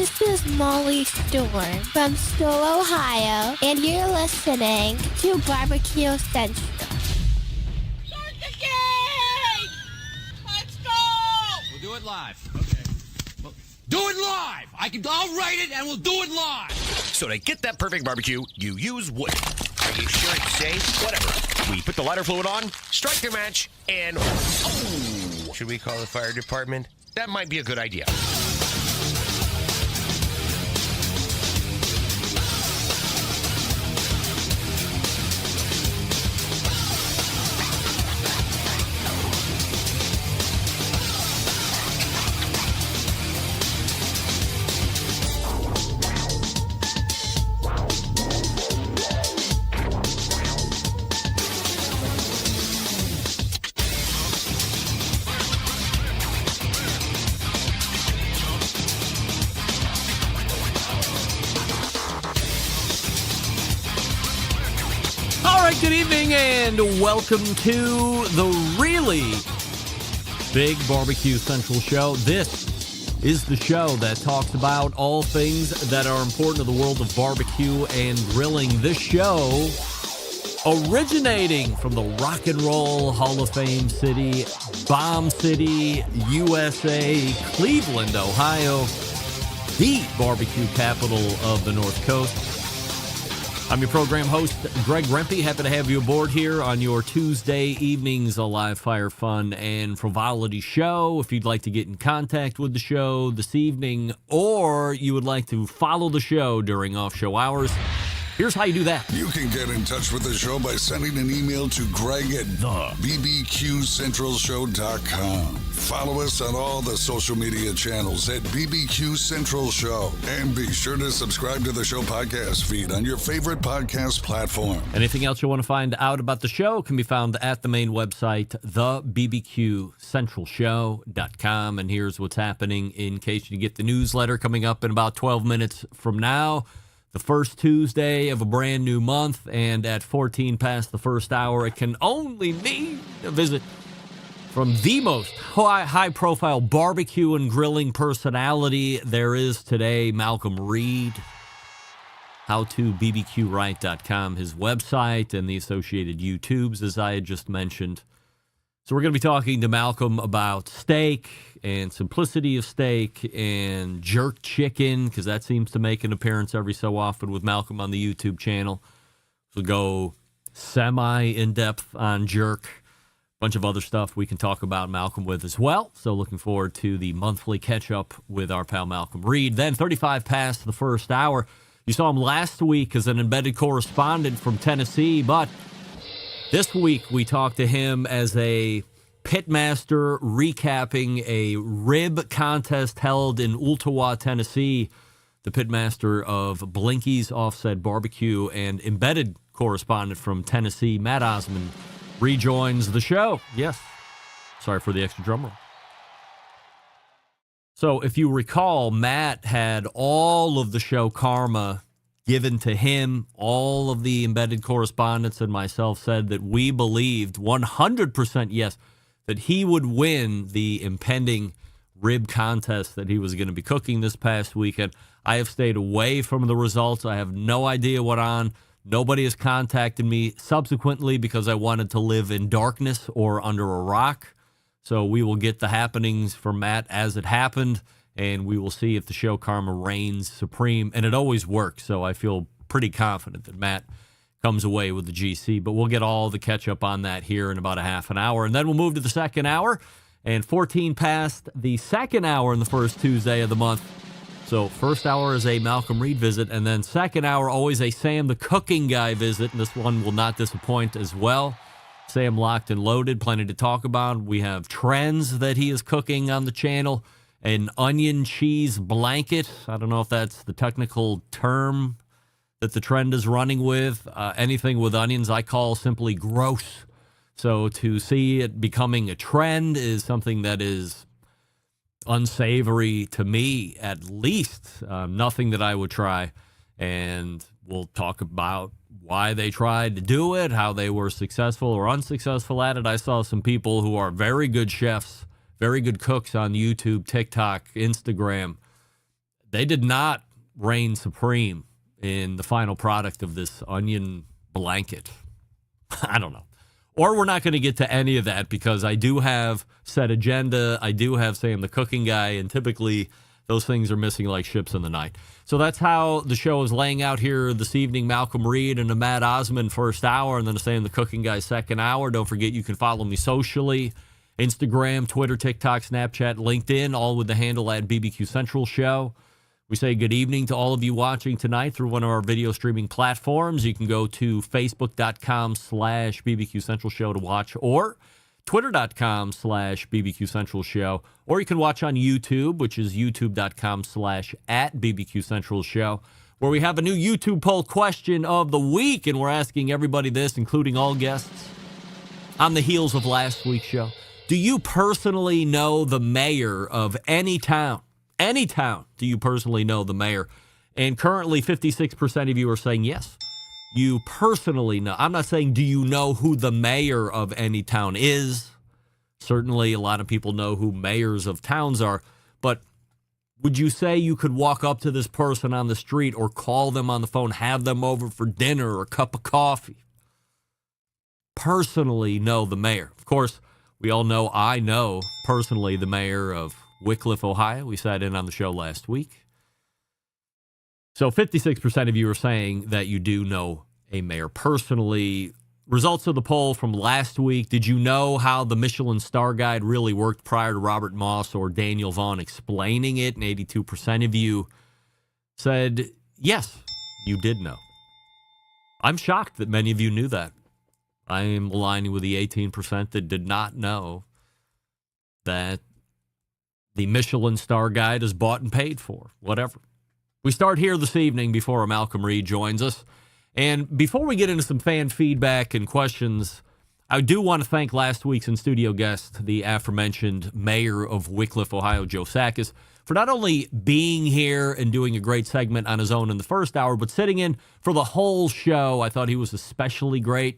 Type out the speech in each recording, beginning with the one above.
This is Molly Stewart from Stowe, Ohio, and you're listening to BBQ Central. Start the game! Let's go! We'll do it live. Okay. Well, do it live! I'll write it and we'll do it live! So to get that perfect barbecue, you use wood. Are you sure it's safe? Whatever. We put the lighter fluid on, strike the match, and... Oh! Should we call the fire department? That might be a good idea. Good evening and welcome to the really big Barbecue Central show. This is the show that talks about all things that are important to the world of barbecue and grilling. This show originating from the Rock and Roll Hall of Fame city, Bomb City, USA, Cleveland, Ohio, the barbecue capital of the North Coast. I'm your program host, Greg Rempe. Happy to have you aboard here on your Tuesday evenings, a live fire, fun, and frivolity show. If you'd like to get in contact with the show this evening, or you would like to follow the show during off-show hours, here's how you do that. You can get in touch with the show by sending an email to Greg at BBQCentralShow.com. Follow us on all the social media channels at BBQ Central Show. And be sure to subscribe to the show podcast feed on your favorite podcast platform. Anything else you want to find out about the show can be found at the main website, thebbqcentralshow.com. And here's what's happening in case you get the newsletter coming up in about 12 minutes from now. The first Tuesday of a brand new month, and at 14 past the first hour, it can only mean a visit from the most high-profile barbecue and grilling personality there is today, Malcom Reed. To BBQ Right.com, his website, and the associated YouTubes, as I had just mentioned. So we're going to be talking to Malcom about steak and simplicity of steak and jerk chicken, because that seems to make an appearance every so often with Malcom on the YouTube channel. We'll go semi-in-depth on jerk. Bunch of other stuff we can talk about Malcom with as well. So looking forward to the monthly catch-up with our pal Malcom Reed. Then 35 past the first hour. You saw him last week as an embedded correspondent from Tennessee, but this week we talked to him as a pitmaster recapping a rib contest held in Ooltewah, Tennessee. The pitmaster of Blinky's Offset Barbecue and embedded correspondent from Tennessee, Matt Osman, rejoins the show. Yes. Sorry for the extra drum roll. So if you recall, Matt had all of the show karma given to him. All of the embedded correspondents and myself said that we believed 100% yes, that he would win the impending rib contest that he was going to be cooking this past weekend. I have stayed away from the results. I have no idea what on. Nobody has contacted me subsequently because I wanted to live in darkness or under a rock. So we will get the happenings from Matt as it happened, and we will see if the show karma reigns supreme. And it always works, so I feel pretty confident that Matt comes away with the GC. But we'll get all the catch-up on that here in about a half an hour. And then we'll move to the second hour. And 14 past the second hour in the first Tuesday of the month. So first hour is a Malcom Reed visit, and then second hour, always a Sam the Cooking Guy visit, and this one will not disappoint as well. Sam locked and loaded, plenty to talk about. We have trends that he is cooking on the channel, an onion cheese blanket. I don't know if that's the technical term that the trend is running with. Anything with onions I call simply gross. So to see it becoming a trend is something that is unsavory to me, at least. Nothing that I would try. And we'll talk about why they tried to do it, how they were successful or unsuccessful at it. I saw some people who are very good chefs, very good cooks on YouTube, TikTok, Instagram. they did not reign supreme in the final product of this onion blanket. I don't know. Or we're not going to get to any of that because I do have set agenda. I do have Sam the cooking guy, and typically those things are missing like ships in the night. So that's how the show is laying out here this evening. Malcom Reed and Ahmad Osman first hour, and then Sam the cooking guy second hour. Don't forget you can follow me socially. Instagram, Twitter, TikTok, Snapchat, LinkedIn, all with the handle at BBQ Central Show. We say good evening to all of you watching tonight through one of our video streaming platforms. You can go to facebook.com/BBQ Central Show to watch, or twitter.com/BBQ Central Show, or you can watch on YouTube, which is youtube.com/@BBQ Central Show, where we have a new YouTube poll question of the week, and we're asking everybody this, including all guests, on the heels of last week's show. Do you personally know the mayor of any town? Any town, do you personally know the mayor? And currently 56% of you are saying yes. You personally know. I'm not saying do you know who the mayor of any town is. Certainly a lot of people know who mayors of towns are. But would you say you could walk up to this person on the street or call them on the phone, have them over for dinner or a cup of coffee? Personally know the mayor. Of course, we all know I know personally the mayor of Wickliffe, Ohio. We sat in on the show last week. So 56% of you are saying that you do know a mayor personally. Results of the poll from last week. Did you know how the Michelin Star Guide really worked prior to Robert Moss or Daniel Vaughn explaining it? And 82% of you said, yes, you did know. I'm shocked that many of you knew that. I am aligning with the 18% that did not know that the Michelin Star Guide is bought and paid for, whatever. We start here this evening before Malcom Reed joins us. And before we get into some fan feedback and questions, I do want to thank last week's in-studio guest, the aforementioned mayor of Wickliffe, Ohio, Joe Sakis, for not only being here and doing a great segment on his own in the first hour, but sitting in for the whole show. I thought he was especially great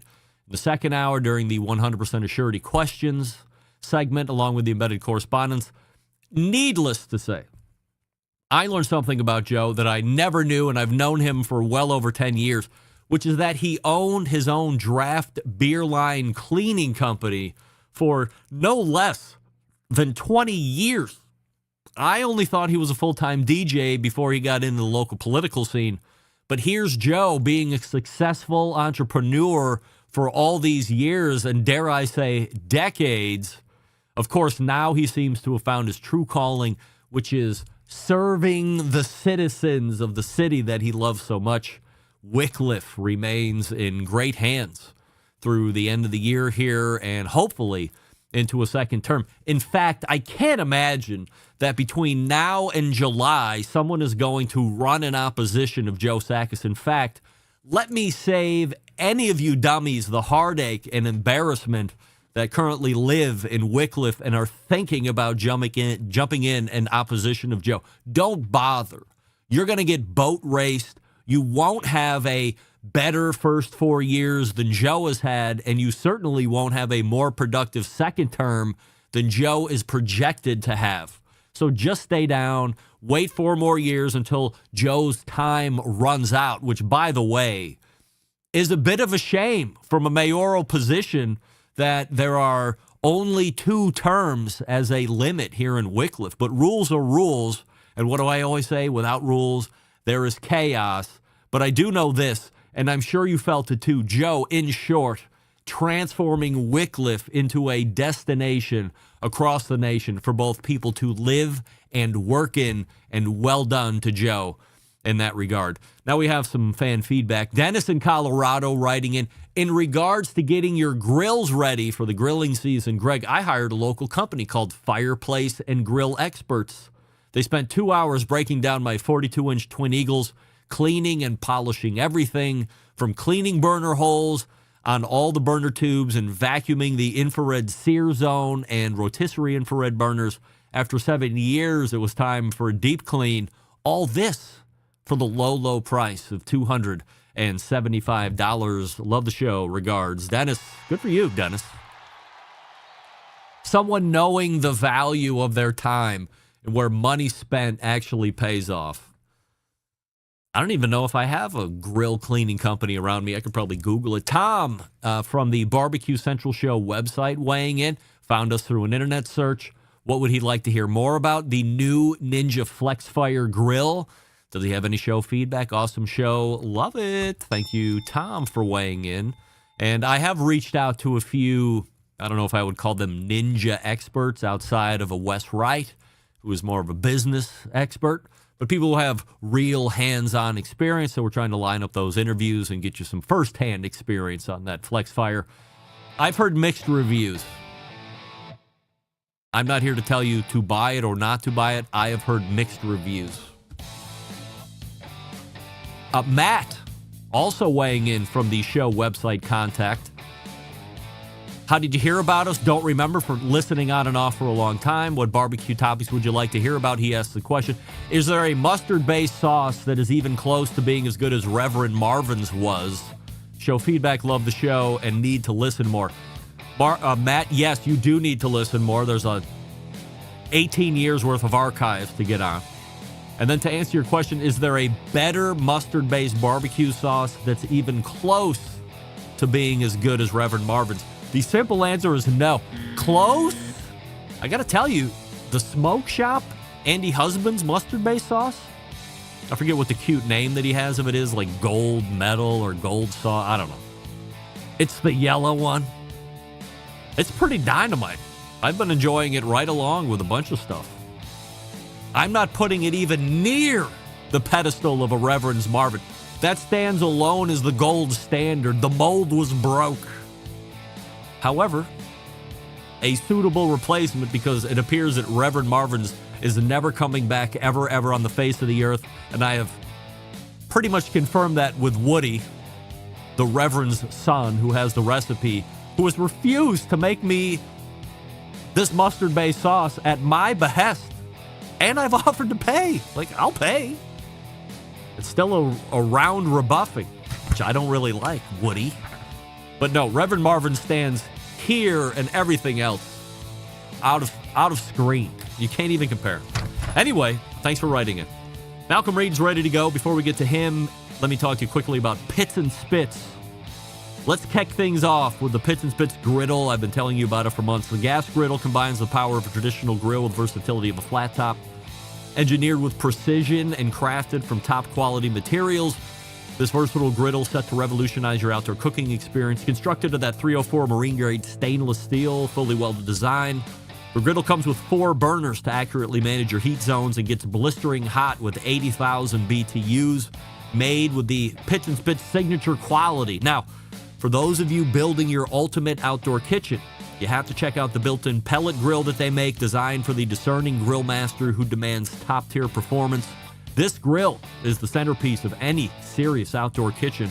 in the second hour during the 100% Assurity questions segment, along with the embedded correspondence. Needless to say, I learned something about Joe that I never knew, and I've known him for well over 10 years, which is that he owned his own draft beer line cleaning company for no less than 20 years. I only thought he was a full-time DJ before he got into the local political scene, but here's Joe being a successful entrepreneur for all these years, and dare I say, decades. Of course, now he seems to have found his true calling, which is serving the citizens of the city that he loves so much. Wickliffe remains in great hands through the end of the year here and hopefully into a second term. In fact, I can't imagine that between now and July, someone is going to run in opposition of Joe Sakis. In fact, let me save any of you dummies the heartache and embarrassment that currently live in Wickliffe and are thinking about jumping in opposition of Joe. Don't bother. You're going to get boat raced. You won't have a better first 4 years than Joe has had, and you certainly won't have a more productive second term than Joe is projected to have. So just stay down, wait 4 more years until Joe's time runs out, which, by the way, is a bit of a shame from a mayoral position that there are only 2 terms as a limit here in Wickliffe. But rules are rules. And what do I always say? Without rules, there is chaos. But I do know this, and I'm sure you felt it too. Joe, in short, transforming Wickliffe into a destination across the nation for both people to live and work in. And well done to Joe in that regard. Now we have some fan feedback. Dennis in Colorado writing in regards to getting your grills ready for the grilling season. Greg, I hired a local company called Fireplace and Grill Experts. They spent 2 hours breaking down my 42-inch Twin Eagles, cleaning and polishing everything from cleaning burner holes on all the burner tubes and vacuuming the infrared sear zone and rotisserie infrared burners. After 7 years, it was time for a deep clean. All this for the low, low price of $275. Love the show. Regards, Dennis. Good for you, Dennis. Someone knowing the value of their time and where money spent actually pays off. I don't even know if I have a grill cleaning company around me. I could probably Google it. Tom from the BBQ Central Show website weighing in, found us through an internet search. What would he like to hear more about? The new Ninja FlexFire grill. Does he have any show feedback? Awesome show. Love it. Thank you, Tom, for weighing in. And I have reached out to a few, I don't know if I would call them ninja experts outside of a Wes Wright, who is more of a business expert, but people who have real hands-on experience. So we're trying to line up those interviews and get you some first-hand experience on that FlexFire. I've heard mixed reviews. I'm not here to tell you to buy it or not to buy it. I have heard mixed reviews. Matt, also weighing in from the show website Contact. How did you hear about us? Don't remember, for listening on and off for a long time. What barbecue topics would you like to hear about? He asked the question. Is there a mustard-based sauce that is even close to being as good as Reverend Marvin's was? Show feedback, love the show, and need to listen more. Matt, yes, you do need to listen more. There's 18 years worth of archives to get on. And then to answer your question, is there a better mustard-based barbecue sauce that's even close to being as good as Reverend Marvin's? The simple answer is no. Close? I got to tell you, the Smoke Shop, Andy Husband's mustard-based sauce, I forget what the cute name that he has of it is, like gold medal or gold sauce. I don't know. It's the yellow one. It's pretty dynamite. I've been enjoying it right along with a bunch of stuff. I'm not putting it even near the pedestal of a Reverend's Marvin. That stands alone as the gold standard. The mold was broke. However, a suitable replacement, because it appears that Reverend Marvin's is never coming back ever on the face of the earth. And I have pretty much confirmed that with Woody, the Reverend's son, who has the recipe, who has refused to make me this mustard-based sauce at my behest. And I've offered to pay. Like, I'll pay. It's still a round rebuffing, which I don't really like, Woody. But no, Reverend Marvin stands here and everything else out of screen. You can't even compare. Anyway, thanks for writing it. Malcom Reed's ready to go. Before we get to him, let me talk to you quickly about Pits and Spits. Let's kick things off with the Pits and Spits griddle. I've been telling you about it for months. The gas griddle combines the power of a traditional grill with versatility of a flat top. Engineered with precision and crafted from top quality materials, this versatile griddle set to revolutionize your outdoor cooking experience. Constructed of that 304 marine grade stainless steel, fully welded design. The griddle comes with 4 burners to accurately manage your heat zones and gets blistering hot with 80,000 BTUs, made with the Pits and Spits signature quality. Now, for those of you building your ultimate outdoor kitchen, you have to check out the built-in pellet grill that they make, designed for the discerning grill master who demands top-tier performance. This grill is the centerpiece of any serious outdoor kitchen.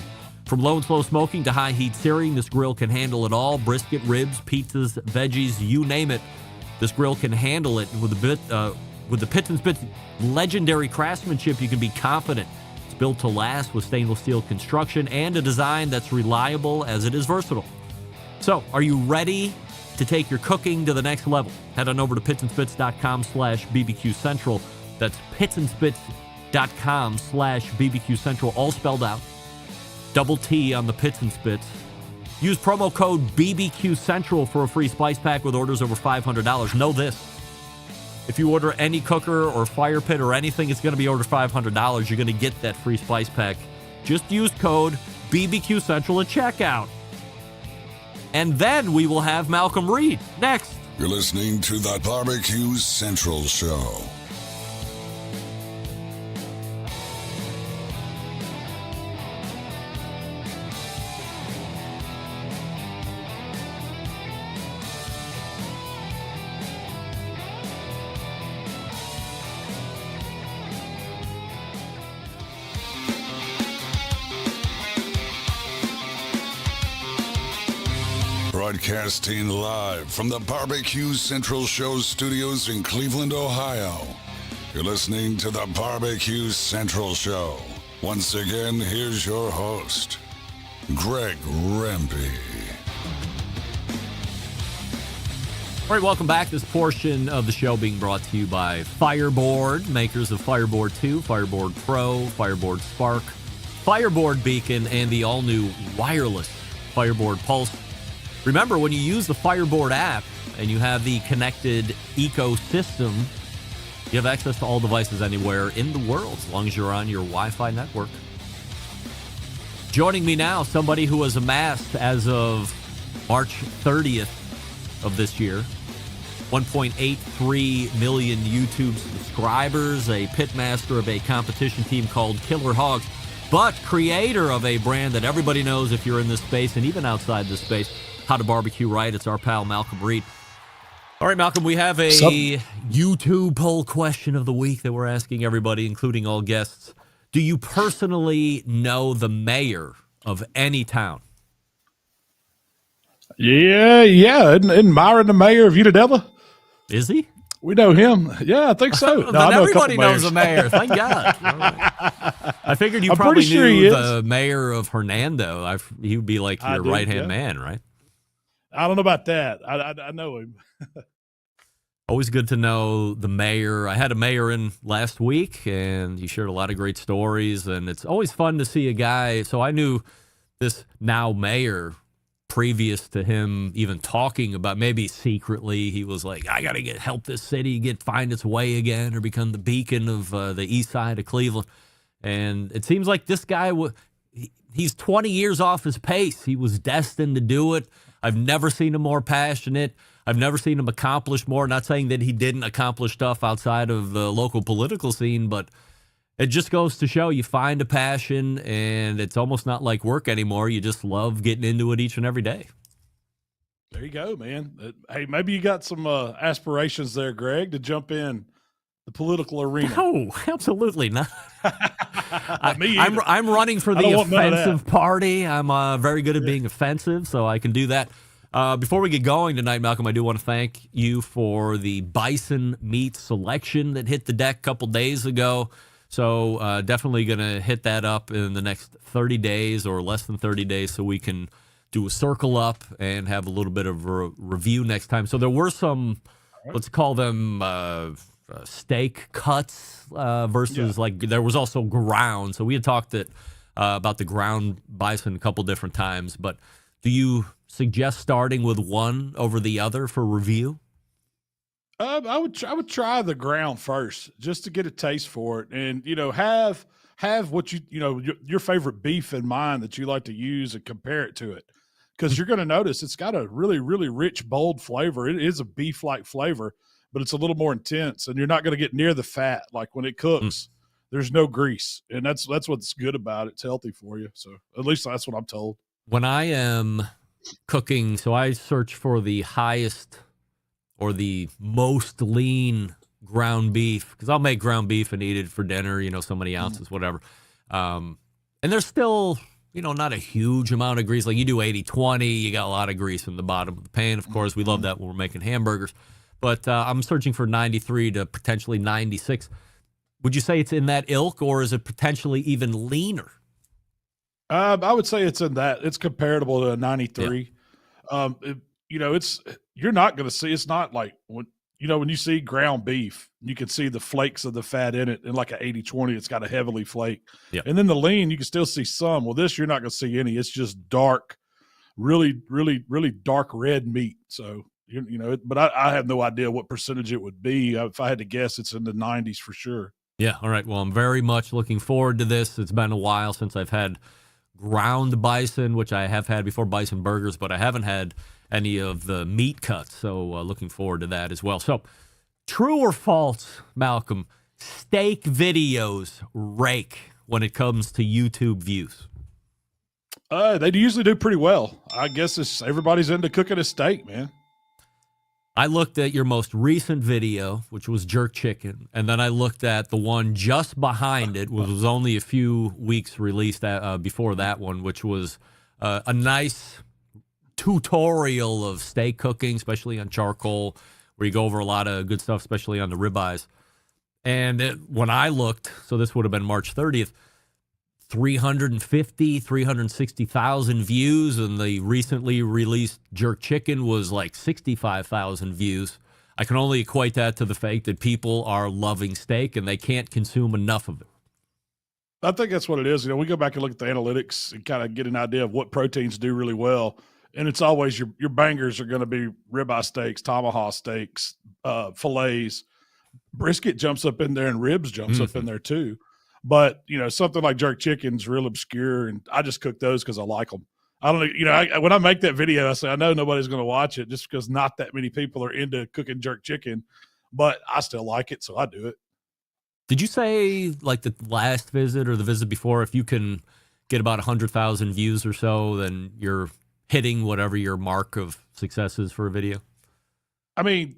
From low and slow smoking to high-heat searing, this grill can handle it all. Brisket, ribs, pizzas, veggies, you name it. This grill can handle it. With the Pits and Spits legendary craftsmanship, you can be confident. It's built to last with stainless steel construction and a design that's reliable as it is versatile. So, are you ready to take your cooking to the next level? Head on over to pitsandspits.com/BBQ Central. That's pitsandspits.com/BBQ Central, all spelled out. Double T on the Pits and Spits. Use promo code BBQ Central for a free spice pack with orders over $500. Know this. If you order any cooker or fire pit or anything, it's going to be over $500. You're going to get that free spice pack. Just use code BBQ Central at checkout. And then we will have Malcom Reed next. You're listening to the BBQ Central Show. Broadcasting live from the BBQ Central Show studios in Cleveland, Ohio. You're listening to the BBQ Central Show. Once again, here's your host, Greg Rempe. All right, welcome back. This portion of the show being brought to you by Fireboard, makers of Fireboard 2, Fireboard Pro, Fireboard Spark, Fireboard Beacon, and the all-new wireless Fireboard Pulse. Remember, when you use the Fireboard app and you have the connected ecosystem, you have access to all devices anywhere in the world, as long as you're on your Wi-Fi network. Joining me now, somebody who has amassed, as of March 30th of this year, 1.83 million YouTube subscribers, a pitmaster of a competition team called Killer Hogs, but creator of a brand that everybody knows if you're in this space and even outside this space, To BBQ Right. It's our pal Malcom Reed. All right, Malcolm, we have a YouTube poll question of the week that we're asking everybody, including all guests. Do you personally know the mayor of any town? Yeah. Isn't Myron the mayor of Unadilla? Is he? We know him. Yeah, I think so. Then everybody knows the mayor. Thank God. I figured you probably knew the mayor of Hernando. He would be like your right-hand man, right? I don't know about that. I know him. Always good to know the mayor. I had a mayor in last week, and he shared a lot of great stories, and it's always fun to see a guy. So I knew this now mayor previous to him even talking about, maybe secretly, he was like, I got to help this city find its way again or become the beacon of the east side of Cleveland. And it seems like this guy, he's 20 years off his pace. He was destined to do it. I've never seen him more passionate. I've never seen him accomplish more. Not saying that he didn't accomplish stuff outside of the local political scene, but it just goes to show you find a passion, and it's almost not like work anymore. You just love getting into it each and every day. There you go, man. Hey, maybe you got some aspirations there, Greg, to jump in the political arena. No, absolutely not. Me either. I'm running for the offensive party. I'm very good at being offensive, so I can do that. Before we get going tonight, Malcolm, I do want to thank you for the bison meat selection that hit the deck a couple days ago. So definitely going to hit that up in the next 30 days or less than 30 days so we can do a circle up and have a little bit of a review next time. So there were some, let's call them steak cuts versus like there was also ground. So we had talked about the ground bison a couple different times. But do you suggest starting with one over the other for review? I would try the ground first just to get a taste for it, and have what your favorite beef in mind that you like to use and compare it to it, because you're going to notice it's got a really, really rich, bold flavor. It is a beef-like flavor, but it's a little more intense, and you're not going to get near the fat. Like when it cooks, there's no grease, and that's what's good about it. It's healthy for you, so at least that's what I'm told. When I am cooking, so I search for the highest or the most lean ground beef, because I'll make ground beef and eat it for dinner, so many ounces, whatever. And there's still, not a huge amount of grease. Like you do 80-20, you got a lot of grease in the bottom of the pan. Of course, we love that when we're making hamburgers. But I'm searching for 93 to potentially 96. Would you say it's in that ilk, or is it potentially even leaner? I would say it's in that. It's comparable to a 93. Yeah. You're not going to see, it's not like when you see ground beef, you can see the flakes of the fat in it. And like an 80-20, it's got a heavily flake. Yep. And then the lean, you can still see some. Well, this, you're not going to see any. It's just dark, really, really, really dark red meat. So, but I have no idea what percentage it would be. If I had to guess, it's in the 90s for sure. Yeah. All right. Well, I'm very much looking forward to this. It's been a while since I've had ground bison, which I have had before, bison burgers, but I haven't had any of the meat cuts. So looking forward to that as well. So true or false, Malcolm, steak videos rake when it comes to YouTube views? They usually do pretty well. I guess everybody's into cooking a steak, man. I looked at your most recent video, which was jerk chicken, and then I looked at the one just behind it, which was only a few weeks released before that one, which was a nice tutorial of steak cooking, especially on charcoal, where you go over a lot of good stuff, especially on the ribeyes. And when I looked, so this would have been March 30th, 350, 360,000 views, and the recently released jerk chicken was like 65,000 views. I can only equate that to the fact that people are loving steak and they can't consume enough of it. I think that's what it is. You know, we go back and look at the analytics and kind of get an idea of what proteins do really well. And it's always your bangers are going to be ribeye steaks, tomahawk steaks, fillets. Brisket jumps up in there and ribs jumps up in there too. But, you know, something like jerk chicken's real obscure, and I just cook those because I like them. I don't, you know, when I make that video, I say, I know nobody's going to watch it just because not that many people are into cooking jerk chicken, but I still like it, so I do it. Did you say, like, the last visit or the visit before, if you can get about 100,000 views or so, then you're hitting whatever your mark of success is for a video? I mean,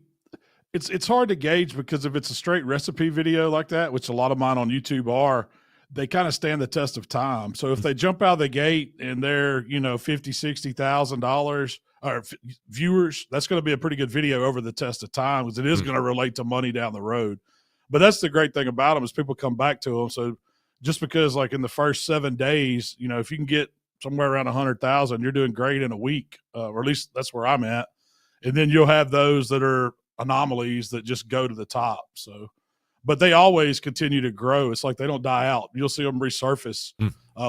it's hard to gauge because if it's a straight recipe video like that, which a lot of mine on YouTube are, they kind of stand the test of time. So if they jump out of the gate and they're, you know, $50,000, $60,000 or viewers, that's going to be a pretty good video over the test of time because it is going to relate to money down the road. But that's the great thing about them is people come back to them. So just because like in the first 7 days, you know, if you can get somewhere around 100,000, you're doing great in a week, or at least that's where I'm at. And then you'll have those that are anomalies that just go to the top. So, but they always continue to grow. It's like they don't die out. You'll see them resurface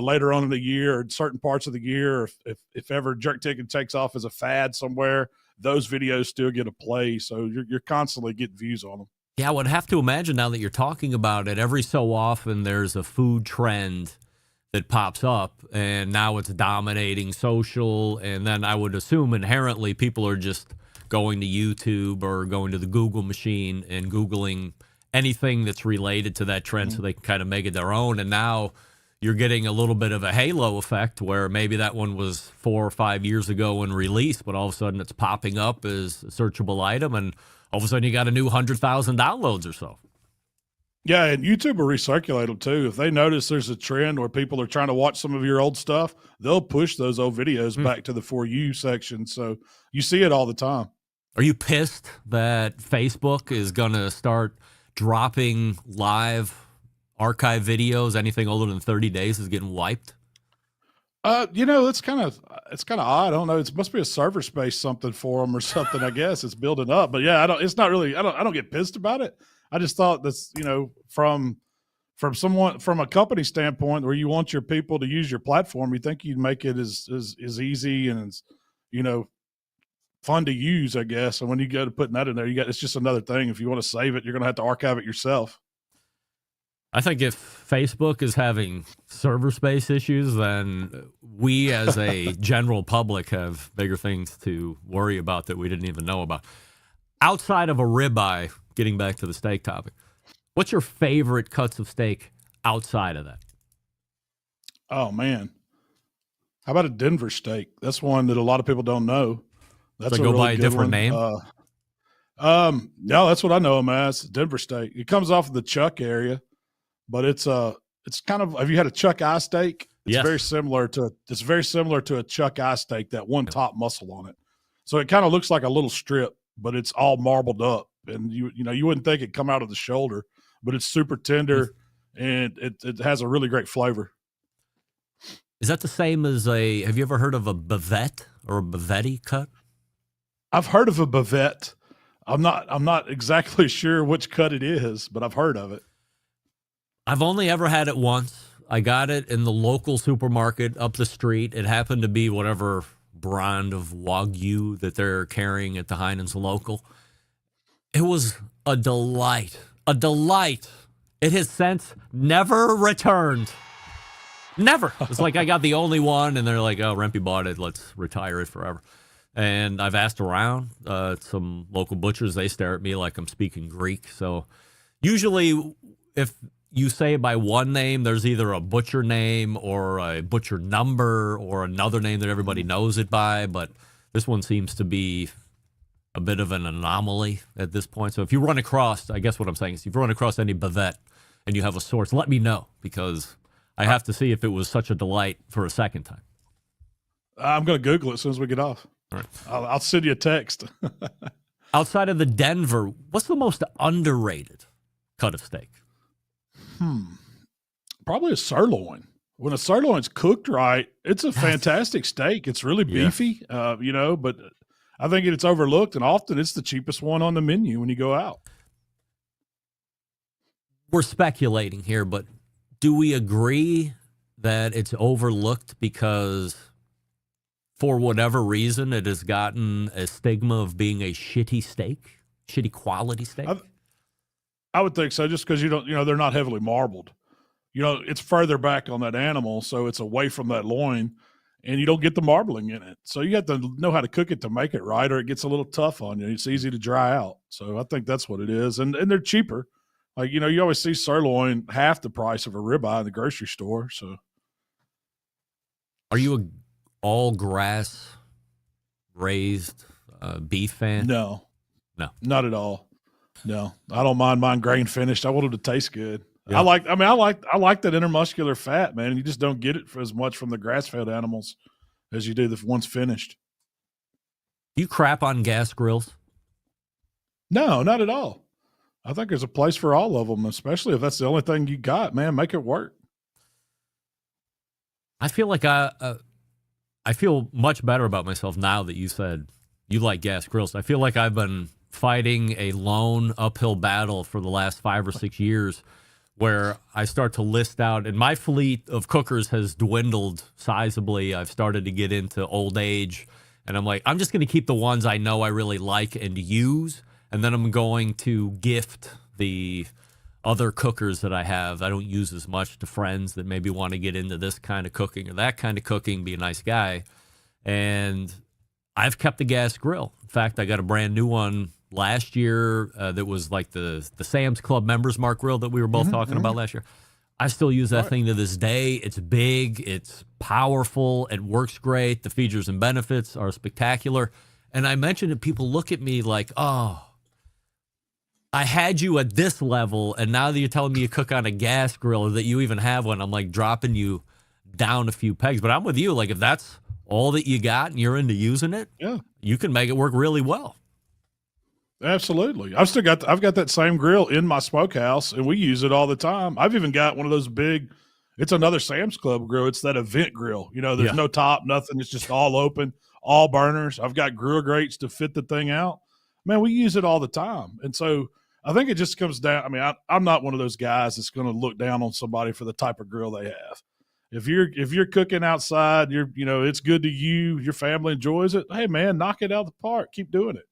later on in the year, or in certain parts of the year. If ever jerk chicken takes off as a fad somewhere, those videos still get a play. So you're constantly getting views on them. Yeah, I would have to imagine now that you're talking about it, every so often there's a food trend that pops up, and now it's dominating social. And then I would assume inherently people are just going to YouTube or going to the Google machine and Googling anything that's related to that trend so they can kind of make it their own. And now you're getting a little bit of a halo effect where maybe that one was 4 or 5 years ago when released, but all of a sudden it's popping up as a searchable item, and all of a sudden you got a new 100,000 downloads or so. Yeah, and YouTube will recirculate them too. If they notice there's a trend where people are trying to watch some of your old stuff, they'll push those old videos back to the For You section. So you see it all the time. Are you pissed that Facebook is going to start dropping live archive videos? Anything older than 30 days is getting wiped? You know, it's kind of odd. I don't know. It must be a server space something for them or something. I guess it's building up. But yeah, it's not really. I don't get pissed about it. I just thought that's, you know, from a company standpoint where you want your people to use your platform, you think you'd make it as easy and as, you know, fun to use, I guess. And when you go to putting that in there, it's just another thing. If you want to save it, you're going to have to archive it yourself. I think if Facebook is having server space issues, then we as a general public have bigger things to worry about that we didn't even know about. Outside of a ribeye, getting back to the steak topic, what's your favorite cuts of steak outside of that? Oh, man. How about a Denver steak? That's one that a lot of people don't know. That's so go by a different name? No, that's what I know them as, Denver steak. It comes off of the chuck area, but it's kind of, have you had a chuck eye steak? It's very similar to a chuck eye steak, that one top muscle on it. So it kind of looks like a little strip, but it's all marbled up, and you wouldn't think it'd come out of the shoulder, but it's super tender and it has a really great flavor. Is that the same as have you ever heard of a bavette or a bavetti cut? I've heard of a bavette. I'm not exactly sure which cut it is, but I've heard of it. I've only ever had it once. I got it in the local supermarket up the street. It happened to be whatever brand of Wagyu that they're carrying at the Heinen's local. It was a delight. A delight. It has since never returned. Never. It's like I got the only one, and they're like, oh, Rempe bought it. Let's retire it forever. And I've asked around some local butchers. They stare at me like I'm speaking Greek. So usually if you say it by one name, there's either a butcher name or a butcher number or another name that everybody knows it by. But this one seems to be a bit of an anomaly at this point. So if you run across, I guess what I'm saying is if you run across any bavette and you have a source, let me know, because I have to see if it was such a delight for a second time. I'm going to Google it as soon as we get off. All right. I'll send you a text. Outside of the Denver, what's the most underrated cut of steak? Probably a sirloin. When a sirloin's cooked right, it's a fantastic steak. It's really beefy, but I think it's overlooked, and often it's the cheapest one on the menu when you go out. We're speculating here, but do we agree that it's overlooked because for whatever reason it has gotten a stigma of being a shitty steak, shitty quality steak? I would think so, just because they're not heavily marbled. It's further back on that animal, so it's away from that loin, and you don't get the marbling in it. So you have to know how to cook it to make it right, or it gets a little tough on you. It's easy to dry out. So I think that's what it is. And they're cheaper. Like, you always see sirloin half the price of a ribeye in the grocery store. So are you a all grass raised beef fan? No, not at all. No, I don't mind mine grain finished. I want them to taste good. Yeah. I like that intermuscular fat, man. You just don't get it for as much from the grass-fed animals as you do the ones finished. Do you crap on gas grills? No, not at all. I think there's a place for all of them, especially if that's the only thing you got, man. Make it work. I feel like I feel much better about myself now that you said you like gas grills. I feel like I've been fighting a lone uphill battle for the last 5 or 6 years, where I start to list out, and my fleet of cookers has dwindled sizably. I've started to get into old age, and I'm like, I'm just going to keep the ones I know I really like and use, and then I'm going to gift the other cookers that I have I don't use as much to friends that maybe want to get into this kind of cooking or that kind of cooking, be a nice guy. And I've kept the gas grill. In fact, I got a brand new one last year that was like the Sam's Club Members Mark grill that we were both talking about last year. I still use that thing to this day. It's big, it's powerful, it works great. The features and benefits are spectacular. And I mentioned it, people look at me like, oh, I had you at this level, and now that you're telling me you cook on a gas grill or that you even have one, I'm like dropping you down a few pegs. But I'm with you. Like, if that's all that you got and you're into using it, you can make it work really well. Absolutely. I've got that same grill in my smokehouse, and we use it all the time. I've even got one of those big, it's another Sam's Club grill. It's that event grill. There's no top, nothing. It's just all open, all burners. I've got grill grates to fit the thing out. Man, we use it all the time. And so I think it just comes down. I mean, I'm not one of those guys that's going to look down on somebody for the type of grill they have. If you're cooking outside, it's good to you, your family enjoys it. Hey man, knock it out of the park. Keep doing it.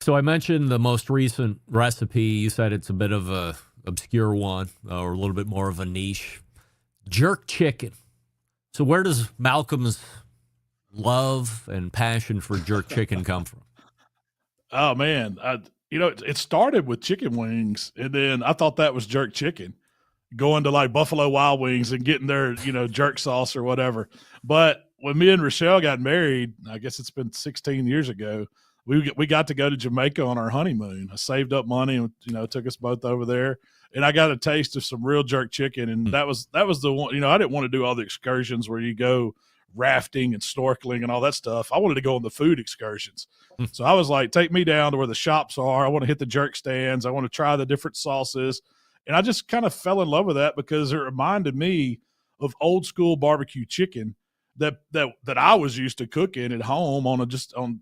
So I mentioned the most recent recipe. You said it's a bit of a obscure one or a little bit more of a niche. Jerk chicken. So where does Malcom's love and passion for jerk chicken come from? Oh man, it started with chicken wings, and then I thought that was jerk chicken, going to like Buffalo Wild Wings and getting their jerk sauce or whatever. But when me and Rochelle got married, I guess it's been 16 years ago, we got to go to Jamaica on our honeymoon. I saved up money and took us both over there, and I got a taste of some real jerk chicken, and that was the one. I didn't want to do all the excursions where you go rafting and snorkeling and all that stuff. I wanted to go on the food excursions. So I was like, take me down to where the shops are. I want to hit the jerk stands. I want to try the different sauces. And I just kind of fell in love with that because it reminded me of old school barbecue chicken that I was used to cooking at home on just an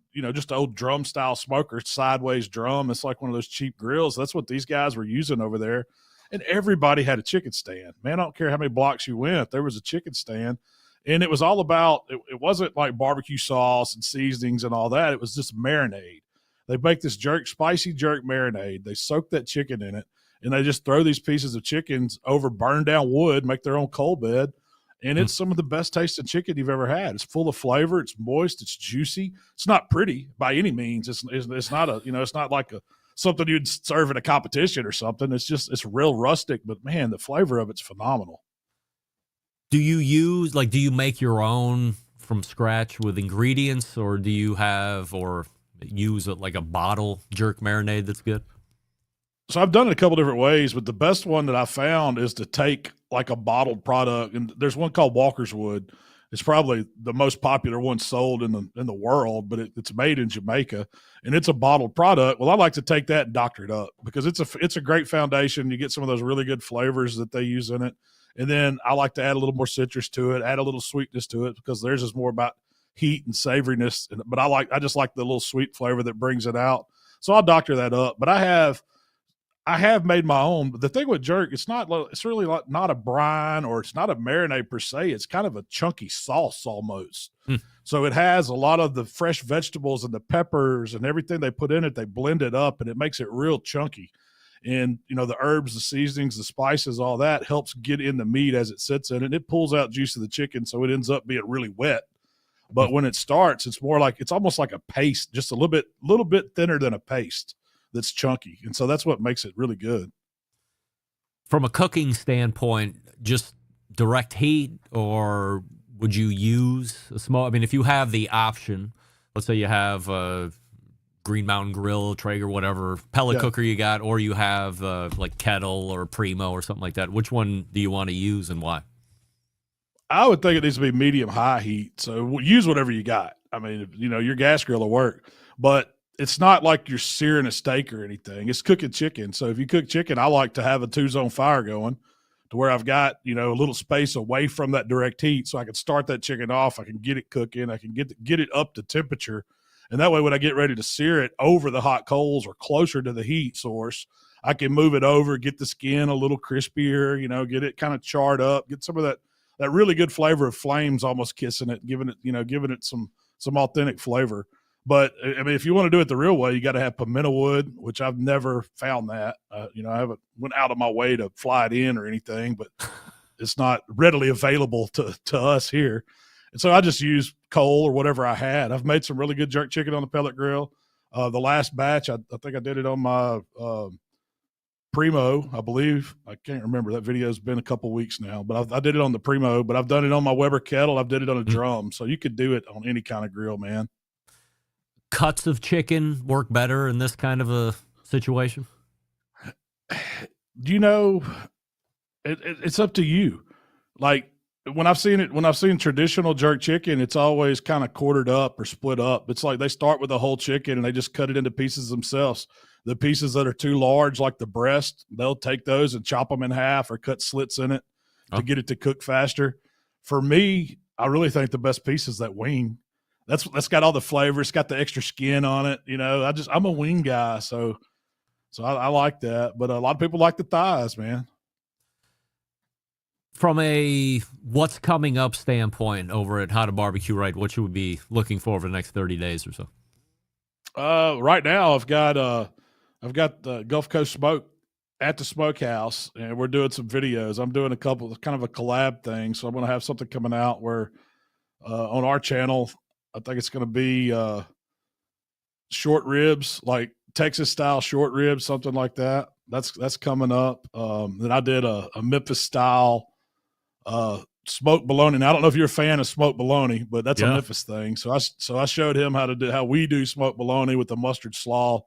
old drum style smoker, sideways drum. It's like one of those cheap grills. That's what these guys were using over there. And everybody had a chicken stand. Man, I don't care how many blocks you went, there was a chicken stand. And it was all about, it wasn't like barbecue sauce and seasonings and all that. It was just marinade. They make this spicy jerk marinade. They soak that chicken in it, and they just throw these pieces of chickens over burned down wood, make their own coal bed. And it's some of the best tasting chicken you've ever had. It's full of flavor. It's moist. It's juicy. It's not pretty by any means. It's not it's not like something you'd serve at a competition or something. It's real rustic, but man, the flavor of it's phenomenal. Do you make your own from scratch with ingredients, or do you use like a bottle jerk marinade that's good? So I've done it a couple different ways, but the best one that I found is to take like a bottled product, and there's one called Walker's Wood. It's probably the most popular one sold in the world, but it's made in Jamaica, and it's a bottled product. Well, I like to take that and doctor it up because it's a great foundation. You get some of those really good flavors that they use in it. And then I like to add a little more citrus to it, add a little sweetness to it, because theirs is more about heat and savoriness. But I just like the little sweet flavor that brings it out. So I'll doctor that up. But I have made my own. But the thing with jerk, it's really not a brine, or it's not a marinade per se. It's kind of a chunky sauce almost. So it has a lot of the fresh vegetables and the peppers and everything they put in it. They blend it up, and it makes it real chunky. And, the herbs, the seasonings, the spices, all that helps get in the meat as it sits in it. And it pulls out juice of the chicken, so it ends up being really wet. But when it starts, it's almost like a paste, just a little bit thinner than a paste that's chunky. And so that's what makes it really good. From a cooking standpoint, just direct heat, or would you use a small? I mean, if you have the option, let's say you have a Green Mountain Grill, Traeger, whatever pellet cooker you got, or you have like Kettle or Primo or something like that. Which one do you want to use, and why? I would think it needs to be medium high heat. So use whatever you got. I mean, your gas grill will work, but it's not like you're searing a steak or anything. It's cooking chicken. So if you cook chicken, I like to have a 2-zone fire going to where I've got, a little space away from that direct heat, so I can start that chicken off. I can get it cooking. I can get it up to temperature. And that way, when I get ready to sear it over the hot coals or closer to the heat source, I can move it over, get the skin a little crispier, get it kind of charred up, get some of that really good flavor of flames almost kissing it, giving it some authentic flavor. But I mean, if you want to do it the real way, you got to have pimento wood, which I've never found that. I haven't went out of my way to fly it in or anything, but it's not readily available to us here. And so I just use coal or whatever I had. I've made some really good jerk chicken on the pellet grill. The last batch, I think I did it on my Primo, I believe. I can't remember. That video's been a couple weeks now, but I did it on the Primo, but I've done it on my Weber kettle. I've did it on a drum. So you could do it on any kind of grill, man. Cuts of chicken work better in this kind of a situation? It's up to you. Like, when I've seen traditional jerk chicken, it's always kind of quartered up or split up. It's like they start with the whole chicken and they just cut it into pieces themselves. The pieces that are too large, like the breast, they'll take those and chop them in half or cut slits in it to get it to cook faster. For me, I really think the best piece is that wing. That's got all the flavor. It's got the extra skin on it. I'm a wing guy, so I like that. But a lot of people like the thighs, man. From a what's coming up standpoint over at How to BBQ Right, what should we be looking for over the next 30 days or so? Right now I've got the Gulf Coast Smoke at the smokehouse, and we're doing some videos. I'm doing a couple kind of a collab thing, so I'm going to have something coming out where on our channel, I think it's going to be short ribs, like Texas style short ribs, something like that. That's coming up. Then I did a Memphis style smoked bologna. Now, I don't know if you're a fan of smoked bologna, but that's a Memphis thing. So I showed him how we do smoked bologna with the mustard slaw.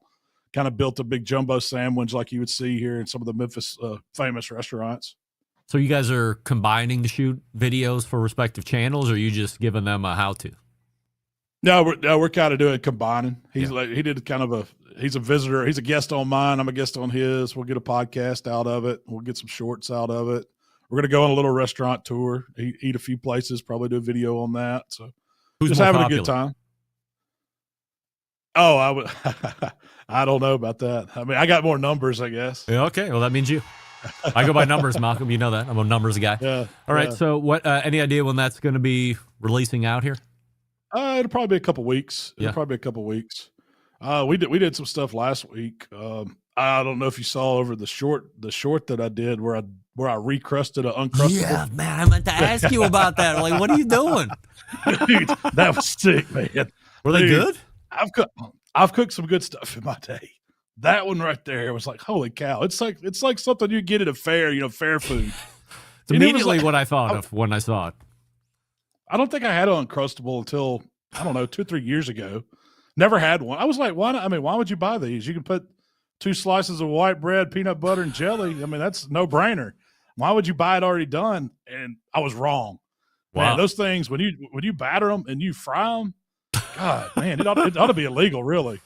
Kind of built a big jumbo sandwich like you would see here in some of the Memphis famous restaurants. So you guys are combining to shoot videos for respective channels, or are you just giving them a how-to? No, we're kind of doing combining. He's he's a visitor. He's a guest on mine. I'm a guest on his. We'll get a podcast out of it. We'll get some shorts out of it. We're going to go on a little restaurant tour, eat a few places, probably do a video on that. So who's just more having popular? a good time. Oh, I don't know about that. I mean, I got more numbers, I guess. Yeah, okay. Well, that means you. I go by numbers, Malcom. You know that. I'm a numbers guy. Yeah. All right. Yeah. So what, any idea when that's going to be releasing out here? It'll probably be a couple weeks. Yeah. We did some stuff last week. I don't know if you saw over the short that I did where I recrusted an uncrustable. Yeah, man. I meant to ask you about that. Like, what are you doing? Dude, that was sick, man. Were they good? I've cooked some good stuff in my day. That one right there was like, holy cow! It's like something you get at a fair, fair food. It's immediately what I thought of when I saw it. I don't think I had an Uncrustable until, I don't know, 2 or 3 years ago. Never had one. I was like, why would you buy these? You can put 2 slices of white bread, peanut butter, and jelly. I mean, that's no brainer. Why would you buy it already done? And I was wrong. Wow. Man, those things, when you batter them and you fry them, God, man, it ought to be illegal, really.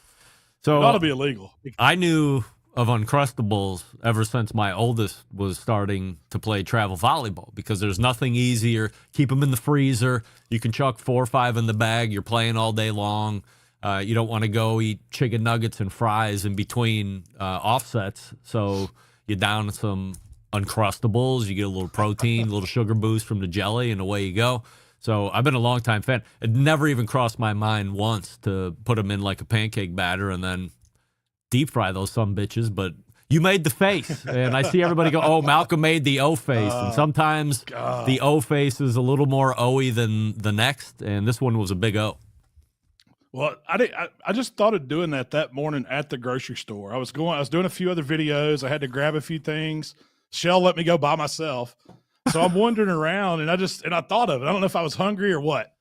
So it ought to be illegal. I knew of Uncrustables ever since my oldest was starting to play travel volleyball, because there's nothing easier. Keep them in the freezer. You can chuck 4 or 5 in the bag. You're playing all day long. You don't want to go eat chicken nuggets and fries in between offsets. So you down some Uncrustables. You get a little protein, a little sugar boost from the jelly, and away you go. So I've been a long-time fan. It never even crossed my mind once to put them in like a pancake batter and then deep fry those some bitches. But you made the face, and I see everybody go, oh, Malcom made the O face. And sometimes the O face is a little more O-y than the next, and this one was a big O. Well, I just thought of doing that morning at the grocery store. I was doing a few other videos. I had to grab a few things. Shell let me go by myself. So I'm wandering around, and I thought of it. I don't know if I was hungry or what,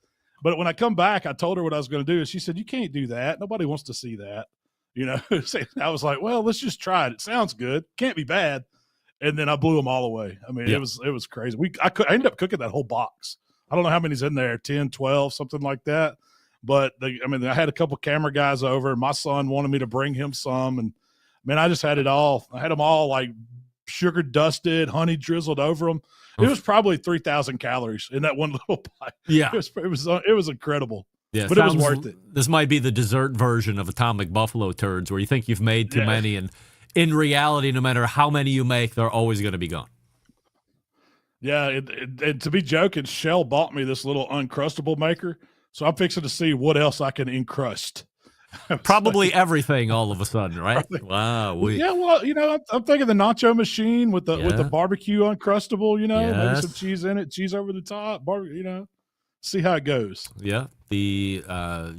but when I come back, I told her what I was going to do, and she said, "You can't do that. Nobody wants to see that." You know, I was like, "Well, let's just try it. It sounds good. Can't be bad." And then I blew them all away. I mean, it was crazy. I ended up cooking that whole box. I don't know how many's in there, 10, 12, something like that. But I had a couple camera guys over, and my son wanted me to bring him some, and man, I just had it all. I had them all like sugar dusted, honey drizzled over them. It was probably 3,000 calories in that one little bite. Yeah. It was incredible. Yeah, but it was worth it. This might be the dessert version of Atomic Buffalo Turds, where you think you've made too many, and in reality, no matter how many you make, they're always going to be gone. Yeah, and to be joking, Shell bought me this little Uncrustable maker, so I'm fixing to see what else I can encrust. Probably everything all of a sudden, right? Wow. Yeah, well, I'm thinking the nacho machine with the barbecue Uncrustable, maybe some cheese in it, cheese over the top, see how it goes. Yeah, the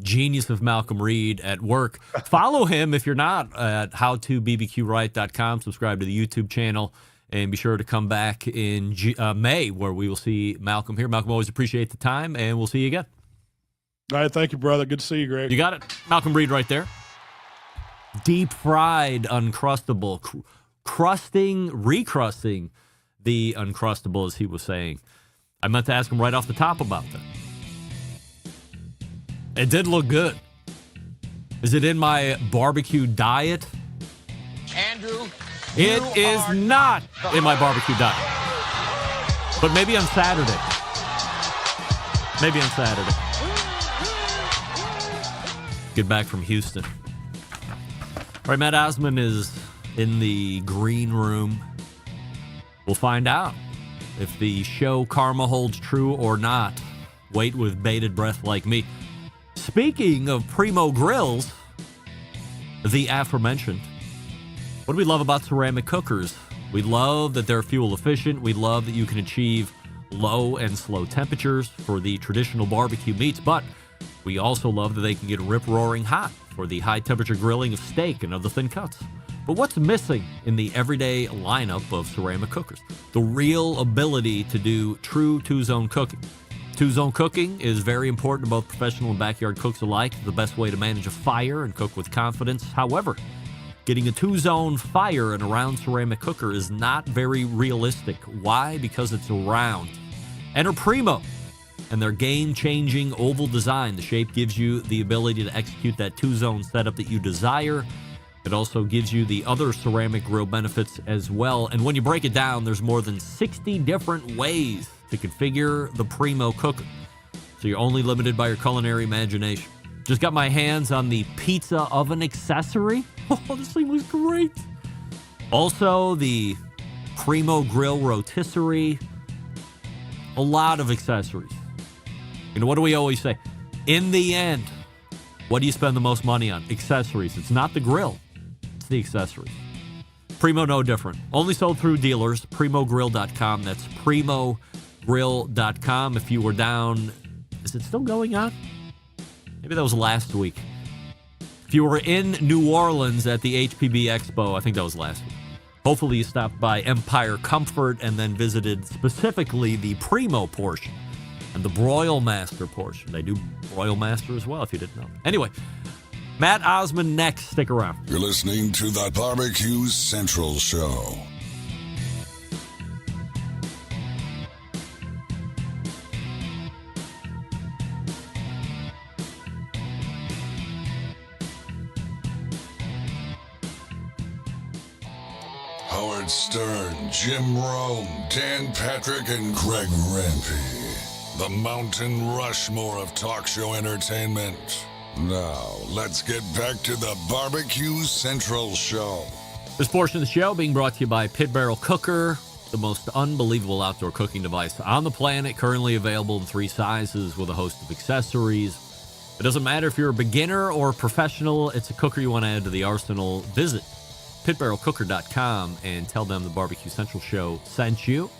genius of Malcom Reed at work. Follow him if you're not at howtobbqright.com. Subscribe to the YouTube channel, and be sure to come back in May, where we will see Malcom here. Malcom, always appreciate the time, and we'll see you again. All right, thank you, brother. Good to see you, Greg. You got it. Malcom Reed right there. Deep fried Uncrustable. Recrusting the Uncrustable, as he was saying. I meant to ask him right off the top about that. It did look good. Is it in my barbecue diet? Andrew, It is not in my barbecue diet. But maybe on Saturday. Maybe on Saturday. Get back from Houston. All right, Matt Osman is in the green room. We'll find out if the show karma holds true or not. Wait with bated breath like me. Speaking of Primo Grills, the aforementioned, what do we love about ceramic cookers? We love that they're fuel efficient. We love that you can achieve low and slow temperatures for the traditional barbecue meats, but we also love that they can get rip-roaring hot for the high-temperature grilling of steak and other thin cuts. But what's missing in the everyday lineup of ceramic cookers? The real ability to do true two-zone cooking. Two-zone cooking is very important to both professional and backyard cooks alike. The best way to manage a fire and cook with confidence. However, getting a two-zone fire in a round ceramic cooker is not very realistic. Why? Because it's round. Enter Primo and their game-changing oval design. The shape gives you the ability to execute that two-zone setup that you desire. It also gives you the other ceramic grill benefits as well. And when you break it down, there's more than 60 different ways to configure the Primo cooker. So you're only limited by your culinary imagination. Just got my hands on the pizza oven accessory. Oh, this thing was great. Also, the Primo grill rotisserie. A lot of accessories. You know, what do we always say? In the end, what do you spend the most money on? Accessories. It's not the grill. It's the accessories. Primo, no different. Only sold through dealers. PrimoGrill.com. That's PrimoGrill.com. If you were down, is it still going on? Maybe that was last week. If you were in New Orleans at the HPB Expo, I think that was last week. Hopefully you stopped by Empire Comfort and then visited specifically the Primo portion and the Broil Master portion. They do Broil Master as well, if you didn't know. Anyway, Matt Osman next. Stick around. You're listening to the Barbecue Central Show. Howard Stern, Jim Rome, Dan Patrick, and Greg Rempe. The Mountain Rushmore of talk show entertainment. Now, let's get back to the Barbecue Central Show. This portion of the show being brought to you by Pit Barrel Cooker, the most unbelievable outdoor cooking device on the planet, currently available in 3 sizes with a host of accessories. It doesn't matter if you're a beginner or a professional, it's a cooker you want to add to the arsenal. Visit pitbarrelcooker.com and tell them the Barbecue Central Show sent you.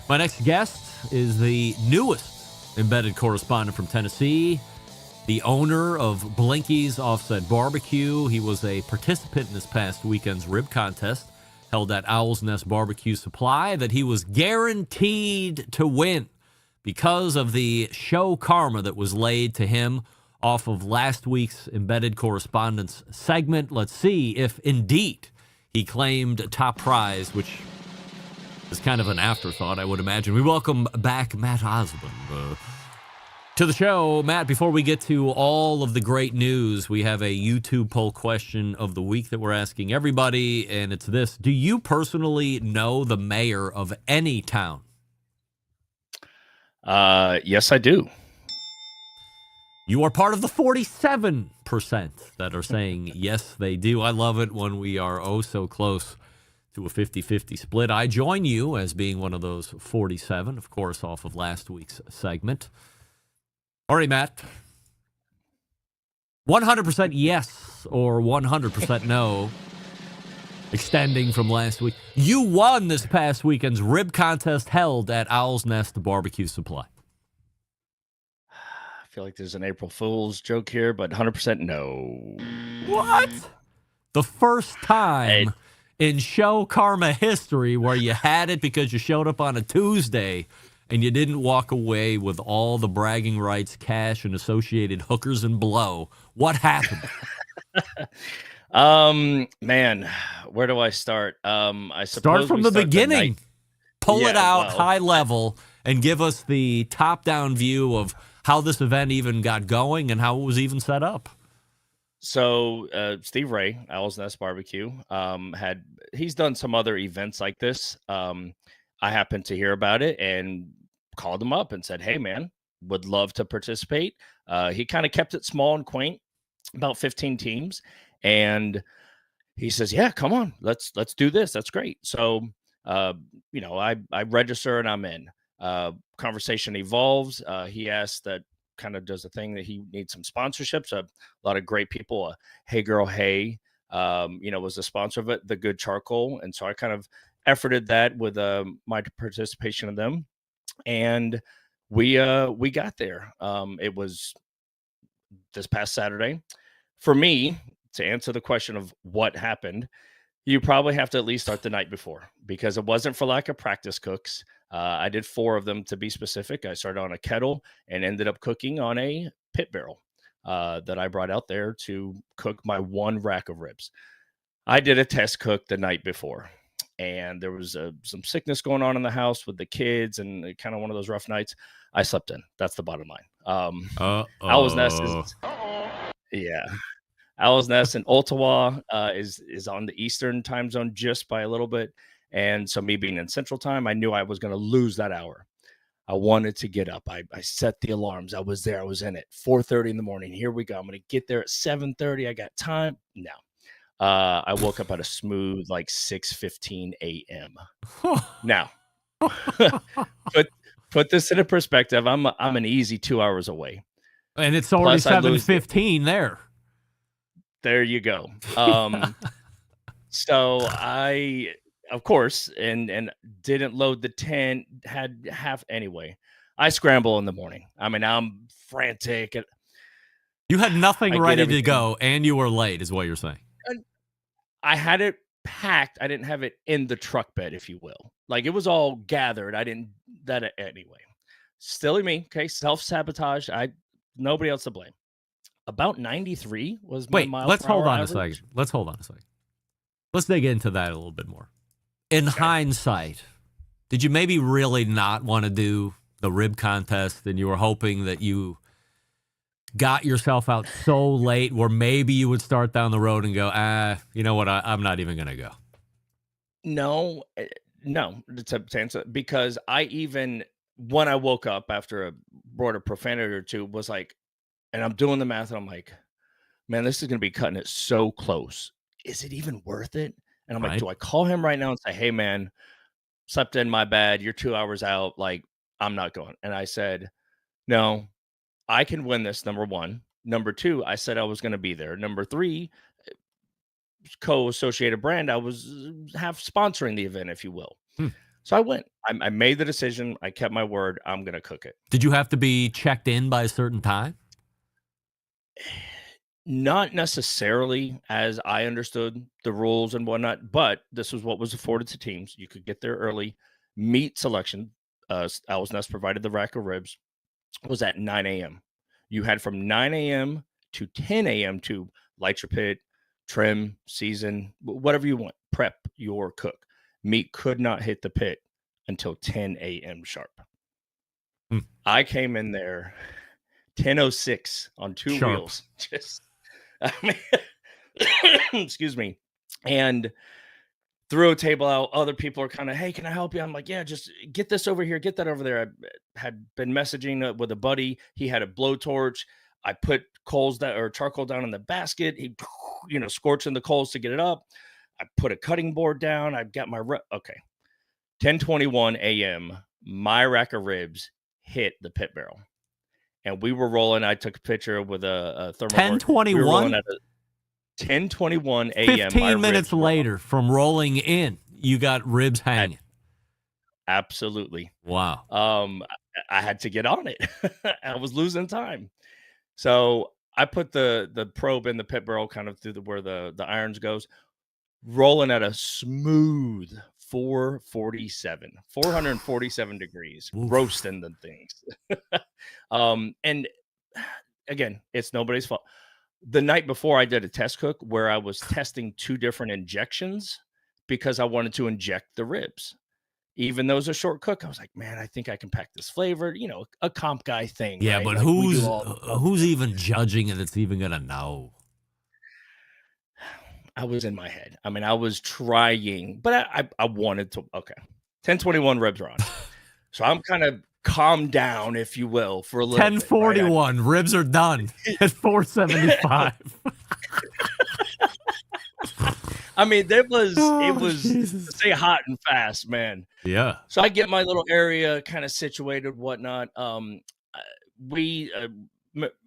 My next guest is the newest embedded correspondent from Tennessee, the owner of Blinky's Offset Barbecue. He was a participant in this past weekend's rib contest held at Owl's Nest Barbecue Supply that he was guaranteed to win because of the show karma that was laid to him off of last week's Embedded Correspondence segment. Let's see if indeed he claimed top prize, which is kind of an afterthought, I would imagine. We welcome back Matt Osman to the show. Matt, before we get to all of the great news, we have a YouTube poll question of the week that we're asking everybody, and it's this. Do you personally know the mayor of any town? Yes, I do. You are part of the 47% that are saying yes, they do. I love it when we are oh so close to a 50-50 split. I join you as being one of those 47, of course, off of last week's segment. All right, Matt. 100% yes or 100% no, extending from last week. You won this past weekend's rib contest held at Owl's Nest Barbecue Supply. I feel like there's an April Fool's joke here, but 100% no. What? The first time in show karma history where you had it because you showed up on a Tuesday and you didn't walk away with all the bragging rights, cash, and associated hookers and blow. What happened? Man, where do I start? I suppose start from the beginning. Pull it out high level and give us the top-down view of how this event even got going and how it was even set up. So Steve Ray, Owl's Nest Barbecue, he's done some other events like this. I happened to hear about it and called him up and said, hey, man, would love to participate. He kind of kept it small and quaint, about 15 teams. And he says, yeah, come on, let's do this. That's great. So, I register and I'm in. Conversation evolves. He asked that kind of does a thing that he needs some sponsorships. A lot of great people. Hey Girl Hey, was a sponsor of it, The Good Charcoal. And so I kind of efforted that with my participation of them. And we got there. It was this past Saturday. For me, to answer the question of what happened, you probably have to at least start the night before, because it wasn't for lack of practice cooks. I did 4 of them to be specific. I started on a kettle and ended up cooking on a pit barrel that I brought out there to cook my 1 rack of ribs. I did a test cook the night before, and there was some sickness going on in the house with the kids and kind of one of those rough nights. I slept in. That's the bottom line. Owl's Nest is... Yeah. Owl's Nest in Ottawa is on the Eastern time zone just by a little bit. And so me being in Central time, I knew I was going to lose that hour. I wanted to get up. I set the alarms. I was there. I was in it. 4:30 in the morning. Here we go. I'm going to get there at 7:30. I got time. No. I woke up at a smooth like 6:15 a.m. Now, put this into perspective. I'm an easy 2 hours away. And it's already 7:15 there. There you go. So I, of course, and didn't load the tent, had half anyway. I scramble in the morning. I mean, I'm frantic. You had nothing ready to go, and you were late, is what you're saying. I had it packed. I didn't have it in the truck bed, if you will. Like, it was all gathered. I didn't, that anyway. Silly me, okay? Self-sabotage. Nobody else to blame. About 93 was my mile let's per hold hour on average. a second. Let's hold on a second. Let's dig into that a little bit more. In hindsight, did you maybe really not want to do the rib contest and you were hoping that you got yourself out so late where maybe you would start down the road and go, you know what, I'm not even going to go? No, no, to answer, because when I woke up after a broader profanity or two, was like, and I'm doing the math, and I'm like, man, this is going to be cutting it so close. Is it even worth it? And I'm like, Right. do I call him right now and say, hey, man, slept in, my bad. You're 2 hours out. Like, I'm not going. And I said, no, I can win this. Number one. Number two, I said I was going to be there. Number three, co-associated brand, I was half sponsoring the event, if you will. So I went. I made the decision. I kept my word. I'm going to cook it. Did you have to be checked in by a certain time? Not necessarily, as I understood the rules and whatnot, but this was what was afforded to teams. You could get there early. Meat selection, Owl's Nest provided the rack of ribs, was at 9 a.m. You had from 9 a.m. to 10 a.m. to light your pit, trim, season, whatever you want, prep your cook. Meat could not hit the pit until 10 a.m. sharp. I came in there 10:06 on two wheels. Just, I mean, excuse me. And threw a table out. Other people are kind of, hey, can I help you? I'm like, yeah, just get this over here, get that over there. I had been messaging with a buddy. He had a blowtorch. I put charcoal down in the basket. He, scorching the coals to get it up. I put a cutting board down. I've got my okay. 10:21 a.m. My rack of ribs hit the pit barrel, and we were rolling. I took a picture with a thermal. 10:21. 10:21 a.m. 15 minutes later, from rolling in, you got ribs hanging. Absolutely. Wow. I had to get on it. I was losing time. So I put the probe in the pit barrel, kind of through where the irons goes, rolling at a smooth 447 degrees, Oof. roasting the things. And again, it's nobody's fault. The night before, I did a test cook where I was testing 2 different injections because I wanted to inject the ribs. Even though it was a short cook, I was like, man, I think I can pack this flavor, a comp guy thing. Yeah, right? but Like, who's even judging it that's even going to know? I was in my head. I mean, I was trying, but I wanted to. Okay. 10:21 ribs are on. So I'm kind of calmed down, if you will, for a little 10:41 bit, right? ribs are done at 475. I mean, it was Jesus. to say hot and fast, man. Yeah. So I get my little area kind of situated, whatnot.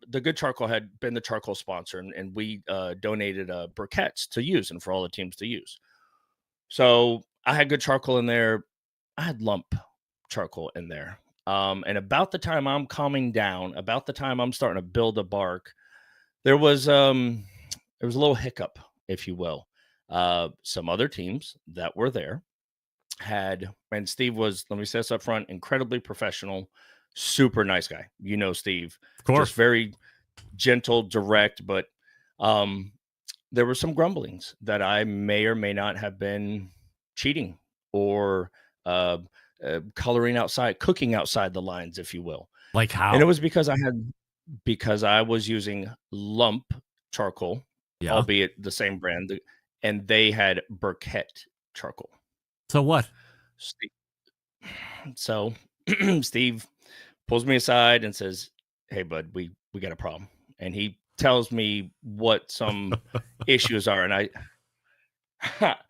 The Good Charcoal had been the charcoal sponsor, and we donated briquettes to use and for all the teams to use. So I had Good Charcoal in there. I had lump charcoal in there. And about the time I'm calming down, about the time I'm starting to build a bark, there was a little hiccup, if you will. Some other teams that were there and Steve was, let me say this up front, incredibly professional, super nice guy. Steve, Of course. just very gentle, direct, but there were some grumblings that I may or may not have been cheating or coloring outside, cooking outside the lines, if you will. Like how? And it was because I was using lump charcoal, albeit the same brand, and they had briquette charcoal. So what? So Steve pulls me aside and says, hey, bud, we got a problem. And he tells me what some issues are. And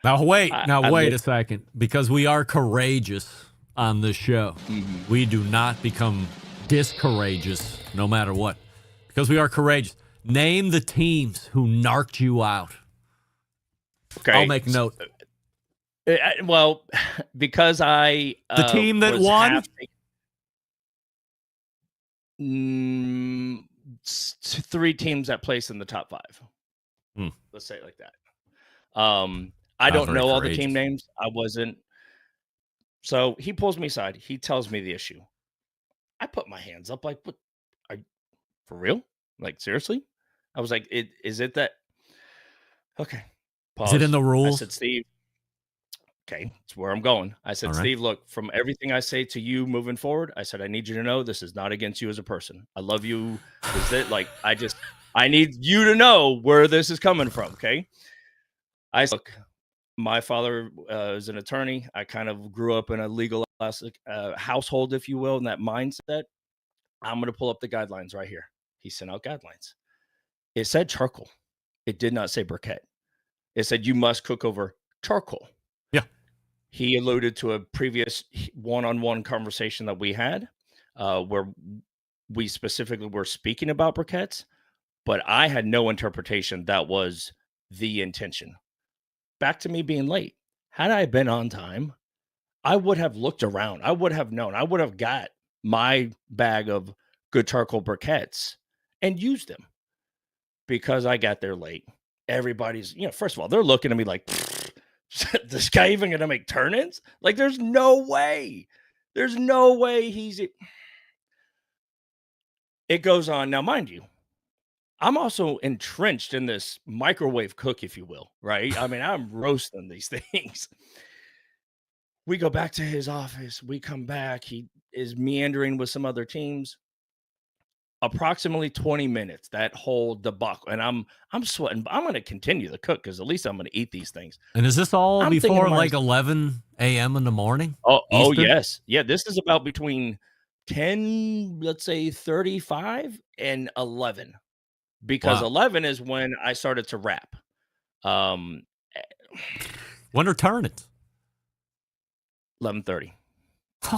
Now wait a second, because we are courageous on this show. Mm-hmm. We do not become discourageous no matter what, because we are courageous. Name the teams who narked you out. Okay. I'll make note. Well, because the team that won? 3 teams that place in the top 5. Let's say it like that. I don't know all the team names. I wasn't. So he pulls me aside. He tells me the issue. I put my hands up like, what? Are you for real? Like, seriously? I was like, is it that? Okay. Pause. Is it in the rules? I said, Steve, okay, it's where I'm going. I said, Steve, look, from everything I say to you moving forward, I said, I need you to know this is not against you as a person. I love you. Is it like, I need you to know where this is coming from. Okay. I said, look, My father is an attorney. I kind of grew up in a legal household, if you will, in that mindset. I'm going to pull up the guidelines right here. He sent out guidelines. It said charcoal. It did not say briquette. It said you must cook over charcoal. Yeah. He alluded to a previous one-on-one conversation that we had where we specifically were speaking about briquettes, but I had no interpretation that was the intention. Back to me being late. Had I been on time, I would have looked around. I would have known. I would have got my bag of good charcoal briquettes and used them. Because I got there late. Everybody's, first of all, they're looking at me like, this guy even going to make turn-ins? Like, there's no way. There's no way It goes on. Now, mind you, I'm also entrenched in this microwave cook, if you will, right? I mean, I'm roasting these things. We go back to his office. We come back. He is meandering with some other teams. Approximately 20 minutes, that whole debacle. And I'm sweating. I'm going to continue to cook because at least I'm going to eat these things. And is this all I'm before thinking like 11 a.m. in the morning? Oh, Eastern? yes. Yeah, this is about between 10, let's say 35 and 11. Because Wow. 11 is when I started to wrap. When are turn-ins? 11:30.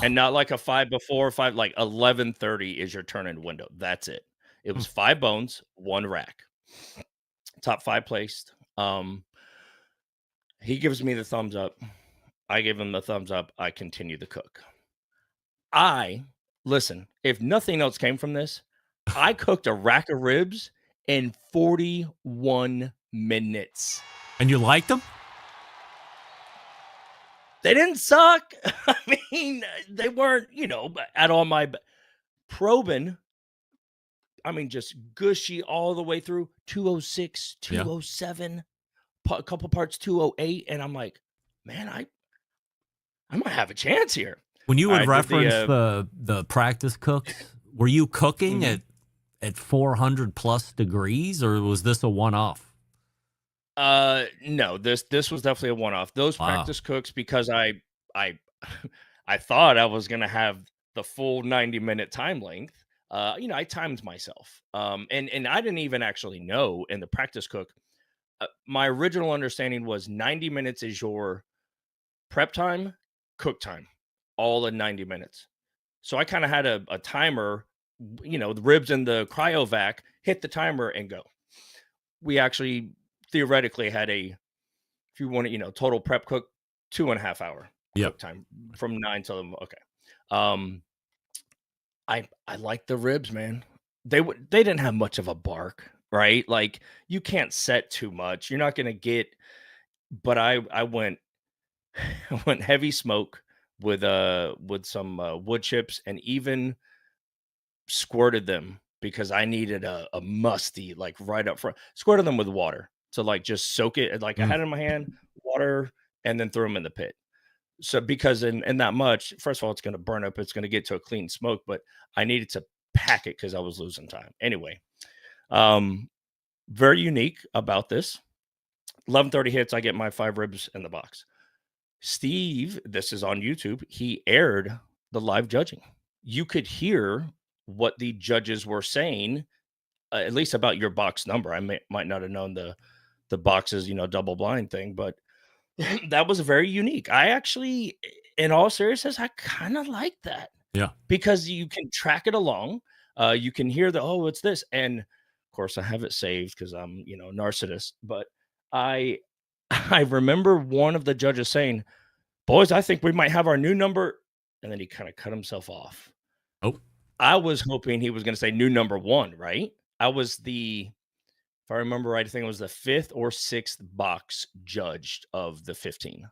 And not like a 5 before 5, like 11:30 is your turn-in window. That's it. It was 5 bones, 1 rack. Top 5 placed. He gives me the thumbs up. I give him the thumbs up. I continue to cook. Listen, if nothing else came from this, I cooked a rack of ribs in 41 minutes. And you liked them? They didn't suck. I mean, they weren't, at all my probing. I mean, just gushy all the way through 206, 207, a couple parts 208. And I'm like, man, I might have a chance here. When you would I did reference the practice cooks, were you cooking at 400 plus degrees, or was this a one-off? No, this was definitely a one-off. Those practice cooks, because I thought I was gonna have the full 90-minute time length. I timed myself. And I didn't even actually know in the practice cook. My original understanding was 90 minutes is your prep time, cook time, all in 90 minutes. So I kind of had a timer, the ribs in the cryovac, hit the timer and go. We actually theoretically had if you want to, total prep cook, 2.5 hour cook time from 9 till okay. I like the ribs, man. They didn't have much of a bark, right? Like, you can't set too much. You're not gonna get. But I went heavy smoke with some wood chips, and even squirted them because I needed a musty, like right up front. Squirted them with water to like just soak it. Like I had it in my hand, water, and then threw them in the pit. So because in that much, first of all, it's going to burn up. It's going to get to a clean smoke, but I needed to pack it because I was losing time. Anyway, very unique about this. 11:30 hits, I get my 5 ribs in the box. Steve, this is on YouTube, he aired the live judging. You could hear what the judges were saying, at least about your box number. I might not have known the boxes, double blind thing, but that was very unique. I actually, in all seriousness, I kind of like that. Yeah. Because you can track it along. You can hear it's this. And of course I have it saved because I'm, narcissist, but I remember one of the judges saying, "Boys, I think we might have our new number." And then he kind of cut himself off. Oh, I was hoping he was going to say new number 1, right? I was if I remember right, I think it was the 5th or 6th box judged of the 15.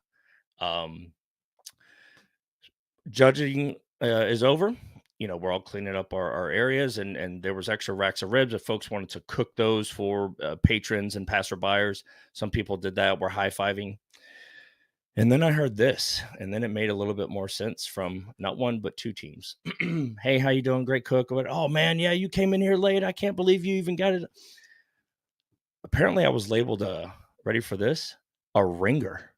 Judging is over. We're all cleaning up our areas, and there was extra racks of ribs if folks wanted to cook those for patrons and passerbyers. Some people did that. We're high-fiving. And then I heard this, and then it made a little bit more sense from not one, but 2 teams. "Hey, how you doing? Great cook." Went, "Oh, man, yeah, you came in here late. I can't believe you even got it." Apparently, I was labeled, ready for this, a ringer.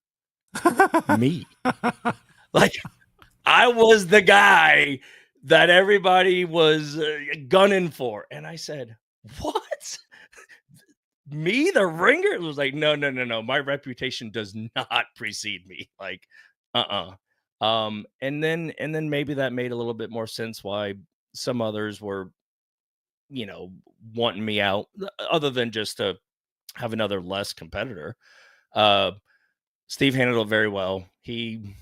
Me. Like, I was the guy that everybody was gunning for. And I said, what? Me, the ringer? It was like, no. My reputation does not precede me. Like, and then maybe that made a little bit more sense why some others were, wanting me out, other than just to have another less competitor. Steve handled it very well. He,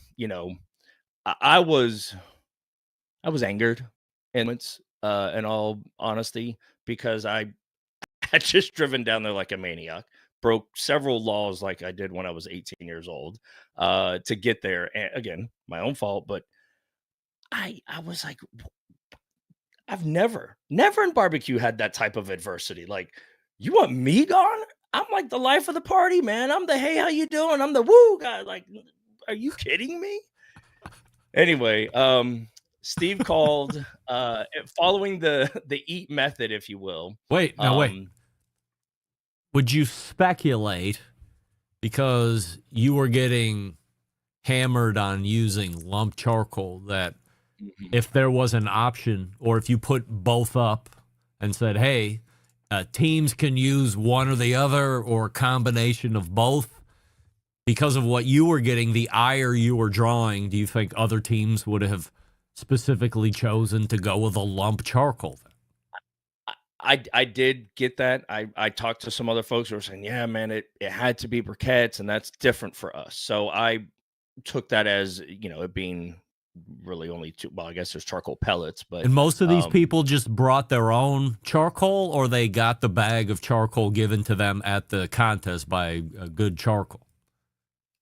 I was angered in all honesty, because I had just driven down there like a maniac, broke several laws like I did when I was 18 years old to get there. And again, my own fault, but I was like, I've never in barbecue had that type of adversity. Like, you want me gone? I'm like the life of the party, man. I'm the, hey, how you doing? I'm the woo guy. Like, are you kidding me? Anyway, Steve called following the eat method, if you will. Wait. Would you speculate, because you were getting hammered on using lump charcoal, that if there was an option, or if you put both up and said, hey, teams can use one or the other, or a combination of both, because of what you were getting, the ire you were drawing, do you think other teams would have specifically chosen to go with a lump charcoal? I did get that. I talked to some other folks who were saying, yeah, man, it had to be briquettes, and that's different for us. So I took that as, it being really only two. Well, I guess there's charcoal pellets, but. And most of these people just brought their own charcoal, or they got the bag of charcoal given to them at the contest by a good charcoal?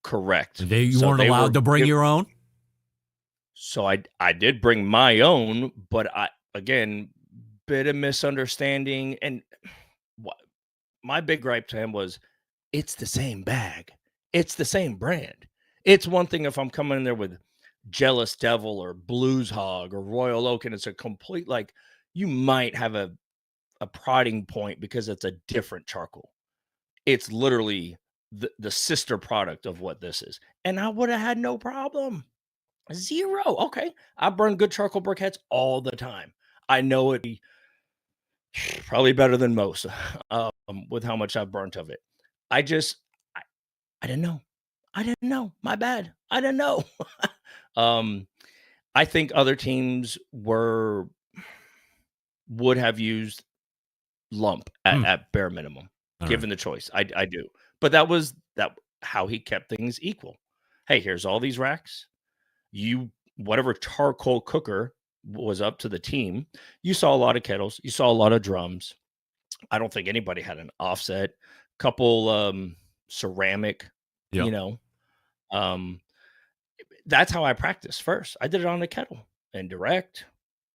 Correct. You weren't allowed to bring your own? So I did bring my own, but again, bit of misunderstanding. And my big gripe to him was, it's the same bag. It's the same brand. It's one thing if I'm coming in there with Jealous Devil or Blues Hog or Royal Oak, and it's a complete, like, you might have a prodding point because it's a different charcoal. It's literally the sister product of what this is. And I would have had no problem. Zero. Okay. I burn good charcoal briquettes all the time. I know it probably better than most with how much I've burnt of it. I didn't know. I didn't know. My bad. I didn't know. I think other teams would have used lump at bare minimum, given the choice. I do. But that was how he kept things equal. Hey, here's all these racks. Whatever charcoal cooker was up to the team, you saw a lot of kettles, you saw a lot of drums. I don't think anybody had an offset, couple ceramic, that's how I practiced first. I did it on the kettle and direct,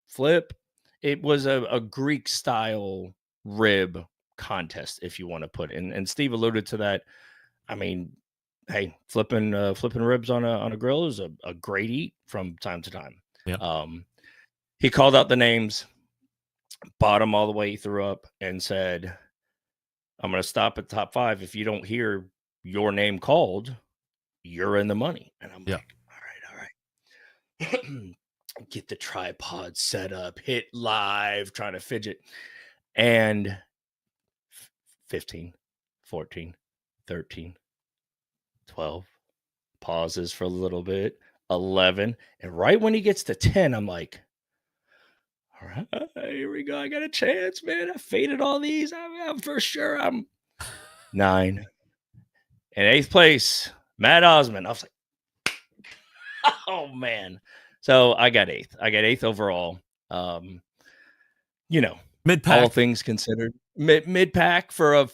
flip. It was a Greek style rib contest, if you want to put it. And Steve alluded to that. I mean, hey, flipping ribs on a grill is a great eat from time to time. Yeah. He called out the names, bottom all the way he threw up, and said, I'm going to stop at top 5. If you don't hear your name called, you're in the money. And I'm like, all right. Get the tripod set up, hit live, trying to fidget. And 15, 14, 13, 12, pauses for a little bit, 11. And right when he gets to 10, I'm like, all right, here we go. I got a chance, man. I faded all these. I'm for sure. I'm 9. In 8th place, Matt Osman. I was like, oh, man. So I got 8th. I got 8th overall. Mid-pack. All things considered. Mid-pack for a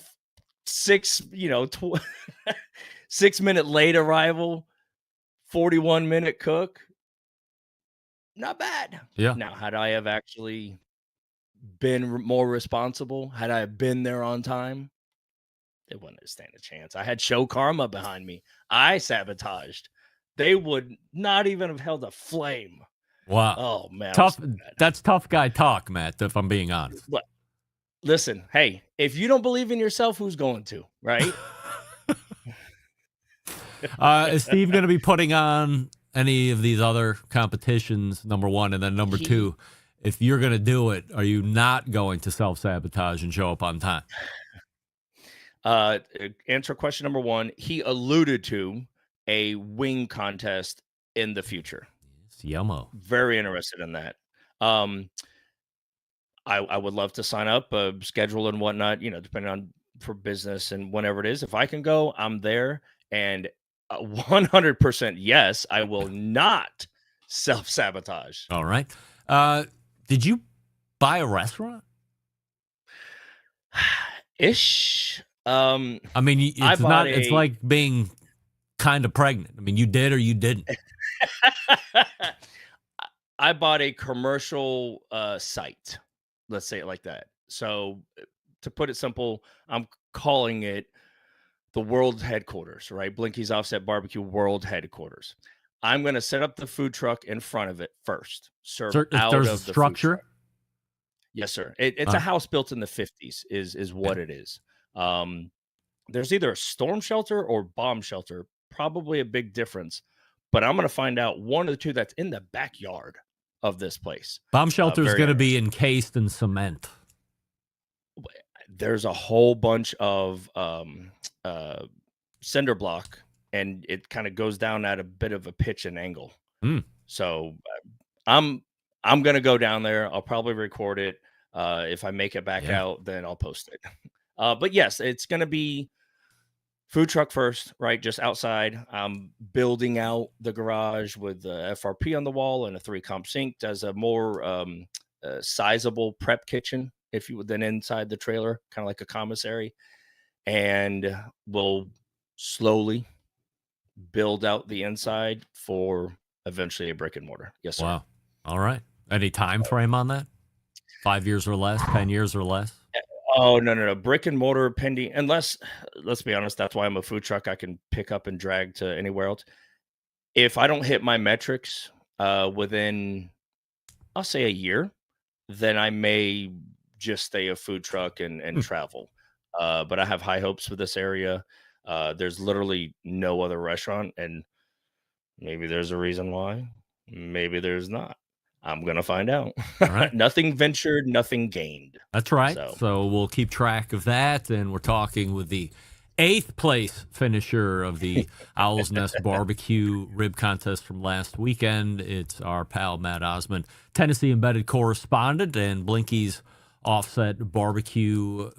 6-minute late arrival, 41-minute cook. Not bad. Yeah. Now, had I have actually been more responsible, had I been there on time, it wouldn't stand a chance. I had show karma behind me. I sabotaged. They would not even have held a flame. Wow. Oh, man. Tough. That's tough guy talk, Matt, if I'm being honest. But listen, hey, if you don't believe in yourself, who's going to, right? Is Steve going to be putting on any of these other competitions, number one? And then number two, if you're going to do it, are you not going to self-sabotage and show up on time? Answer question number one. He alluded to a wing contest in the future. Yummo. Very interested in that. I would love to sign up, schedule and whatnot, depending on for business and whenever it is. If I can go, I'm there. And 100% yes, I will not self-sabotage. All right. Did you buy a restaurant? Ish. I mean, it's like being kind of pregnant. I mean, you did or you didn't. I bought a commercial site. Let's say it like that. So to put it simple, I'm calling it the world headquarters, right? Blinky's Offset Barbecue World Headquarters. I'm going to set up the food truck in front of it first. Serve out of the structure. Food truck. Yes, sir. It's a house built in the 50s is what it is. There's either a storm shelter or bomb shelter, probably a big difference, but I'm going to find out one of the two that's in the backyard of this place. Bomb shelter is going to be encased in cement. There's a whole bunch of cinder block, and it kind of goes down at a bit of a pitch and angle. So I'm going to go down there. I'll probably record it. If I make it back out, then I'll post it. But yes, it's going to be food truck first, right? Just outside. I'm building out the garage with the FRP on the wall and a 3-comp sink as a more sizable prep kitchen, if you would, than inside the trailer, kind of like a commissary. And we'll slowly build out the inside for eventually a brick and mortar. Yes, sir. Wow. All right. Any time frame on that? 5 years or less? 10 years or less? Oh, no. Brick and mortar pending, unless, let's be honest, that's why I'm a food truck. I can pick up and drag to anywhere else. If I don't hit my metrics within, I'll say a year, then I may just stay a food truck and travel. But I have high hopes for this area. There's literally no other restaurant, and maybe there's a reason why. Maybe there's not. I'm going to find out. All right. Nothing ventured, nothing gained. That's right. So we'll keep track of that. And we're talking with the 8th place finisher of the Owl's Nest Barbecue Rib Contest from last weekend. It's our pal, Matt Osman, Tennessee Embedded Correspondent and Blinky's Offset Barbecue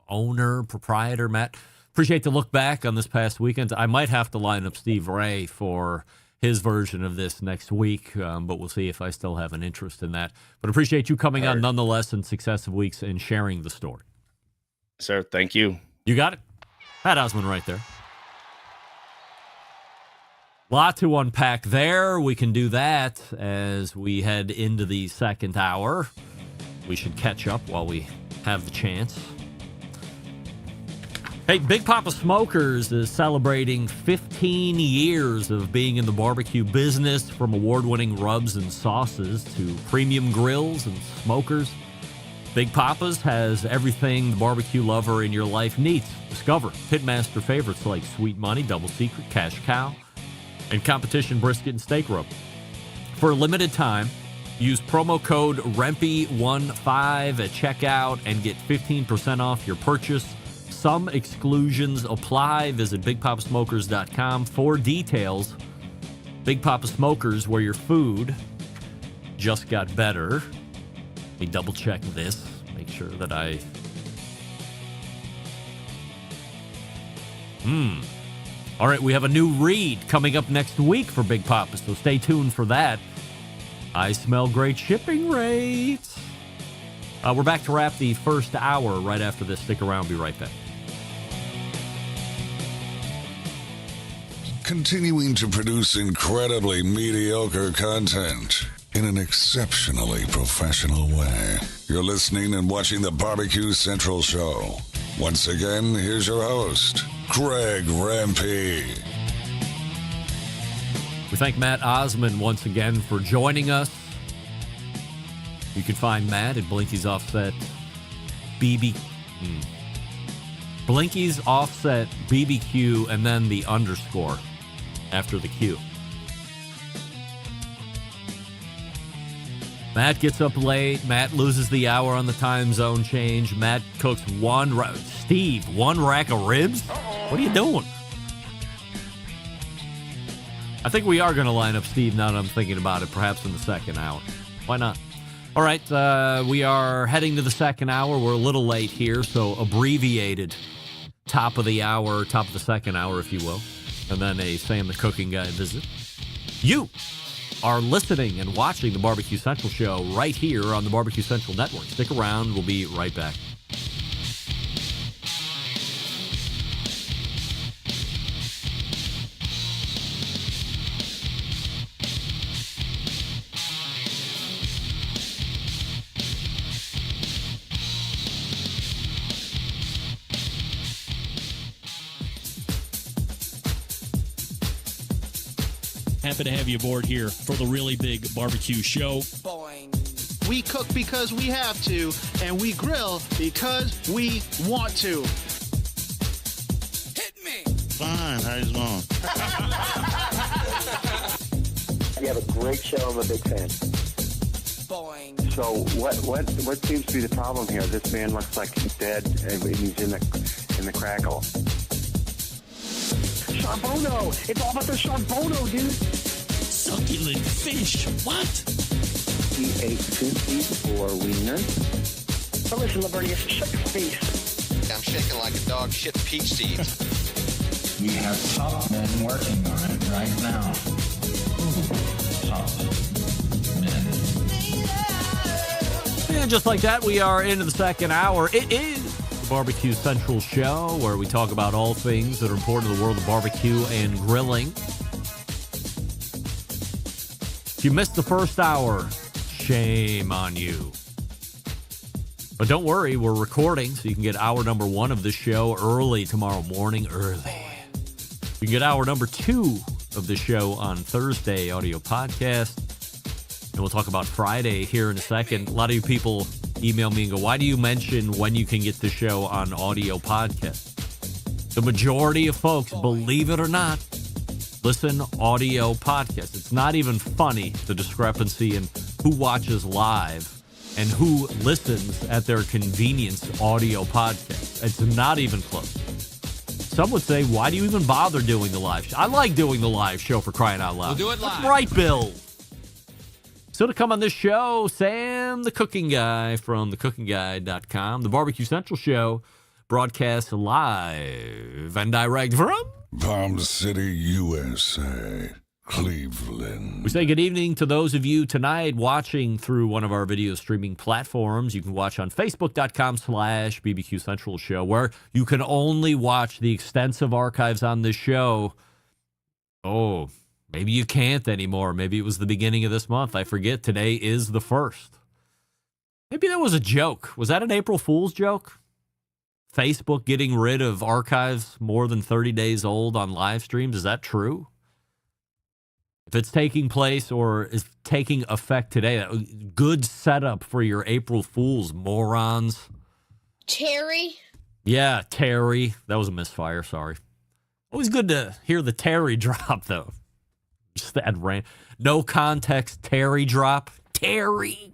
owner, proprietor. Matt, appreciate the look back on this past weekend. I might have to line up Steve Ray for his version of this next week, but we'll see if I still have an interest in that. But appreciate you coming on nonetheless in successive weeks and sharing the story. Sir, thank you. You got it. Pat Osman right there. Lot to unpack there. We can do that as we head into the second hour. We should catch up while we have the chance. Hey, Big Papa Smokers is celebrating 15 years of being in the barbecue business, from award-winning rubs and sauces to premium grills and smokers. Big Papa's has everything the barbecue lover in your life needs. Discover pitmaster favorites like Sweet Money, Double Secret, Cash Cow, and competition brisket and steak rub. For a limited time, use promo code REMPY15 at checkout and get 15% off your purchase. Some exclusions apply. Visit BigPapaSmokers.com for details. Big Papa Smokers, where your food just got better. Let me double check this. Make sure that I... All right, we have a new read coming up next week for Big Papa, so stay tuned for that. I smell great shipping rates. We're back to wrap the first hour right after this. Stick around. Be right back. Continuing to produce incredibly mediocre content in an exceptionally professional way. You're listening and watching the Barbecue Central Show. Once again, here's your host, Greg Rempe. We thank Matt Osman once again for joining us. You can find Matt at Blinky's Offset BBQ. Blinky's offset BBQ and then the underscore after the Q. Matt gets up late. Matt loses the hour on the time zone change. Matt cooks one rack of ribs? What are you doing? I think we are going to line up Steve now that I'm thinking about it, perhaps in the second hour. Why not? All right, we are heading to the second hour. We're a little late here, so abbreviated top of the hour, top of the second hour, if you will. And then a Sam the Cooking Guy visit. You are listening and watching the Barbecue Central show right here on the Barbecue Central Network. Stick around. We'll be right back. Happy to have you aboard here for the really big barbecue show. We cook because we have to, and we grill because we want to. Hit me! Fine, how's it going? You have a great show. I'm a big fan. Boing. So what seems to be the problem here? This man looks like he's dead, and he's in the crackle. Charbono! It's all about the charbono, dude! Succulent fish! What? He ate 54 wieners. But listen, Lavernius, shut your face. I'm shaking like a dog shit peach seeds. We have top men working on it right now. Top men. And just like that, we are into the second hour. It is the Barbecue Central show, where we talk about all things that are important to the world of barbecue and grilling. If you missed the first hour, shame on you. But don't worry, we're recording, so you can get hour number 1 of this show early tomorrow morning. Early. You can get hour number 2 of the show on Thursday, audio podcast. And we'll talk about Friday here in a second. A lot of you people email me and go, why do you mention when you can get the show on audio podcast? The majority of folks, believe it or not, listen audio podcast. It's not even funny, the discrepancy in who watches live and who listens at their convenience audio podcast. It's not even close. Some would say, why do you even bother doing the live show? I like doing the live show, for crying out loud. We'll do it live. That's right, Bill. So to come on this show, Sam the Cooking Guy from thecookingguy.com. The Barbecue Central show broadcasts live and direct from Palm City, USA, Cleveland. We say good evening to those of you tonight watching through one of our video streaming platforms. You can watch on Facebook.com/BBQ Central Show, where you can only watch the extensive archives on this show. Oh, maybe you can't anymore. Maybe it was the beginning of this month. I forget. Today is the 1st. Maybe that was a joke. Was that an April Fool's joke? Facebook getting rid of archives more than 30 days old on live streams. Is that true? If it's taking place or is taking effect today, good setup for your April Fools, morons. Terry? Yeah, Terry. That was a misfire, sorry. Always good to hear the Terry drop, though. Just that no context Terry drop. Terry.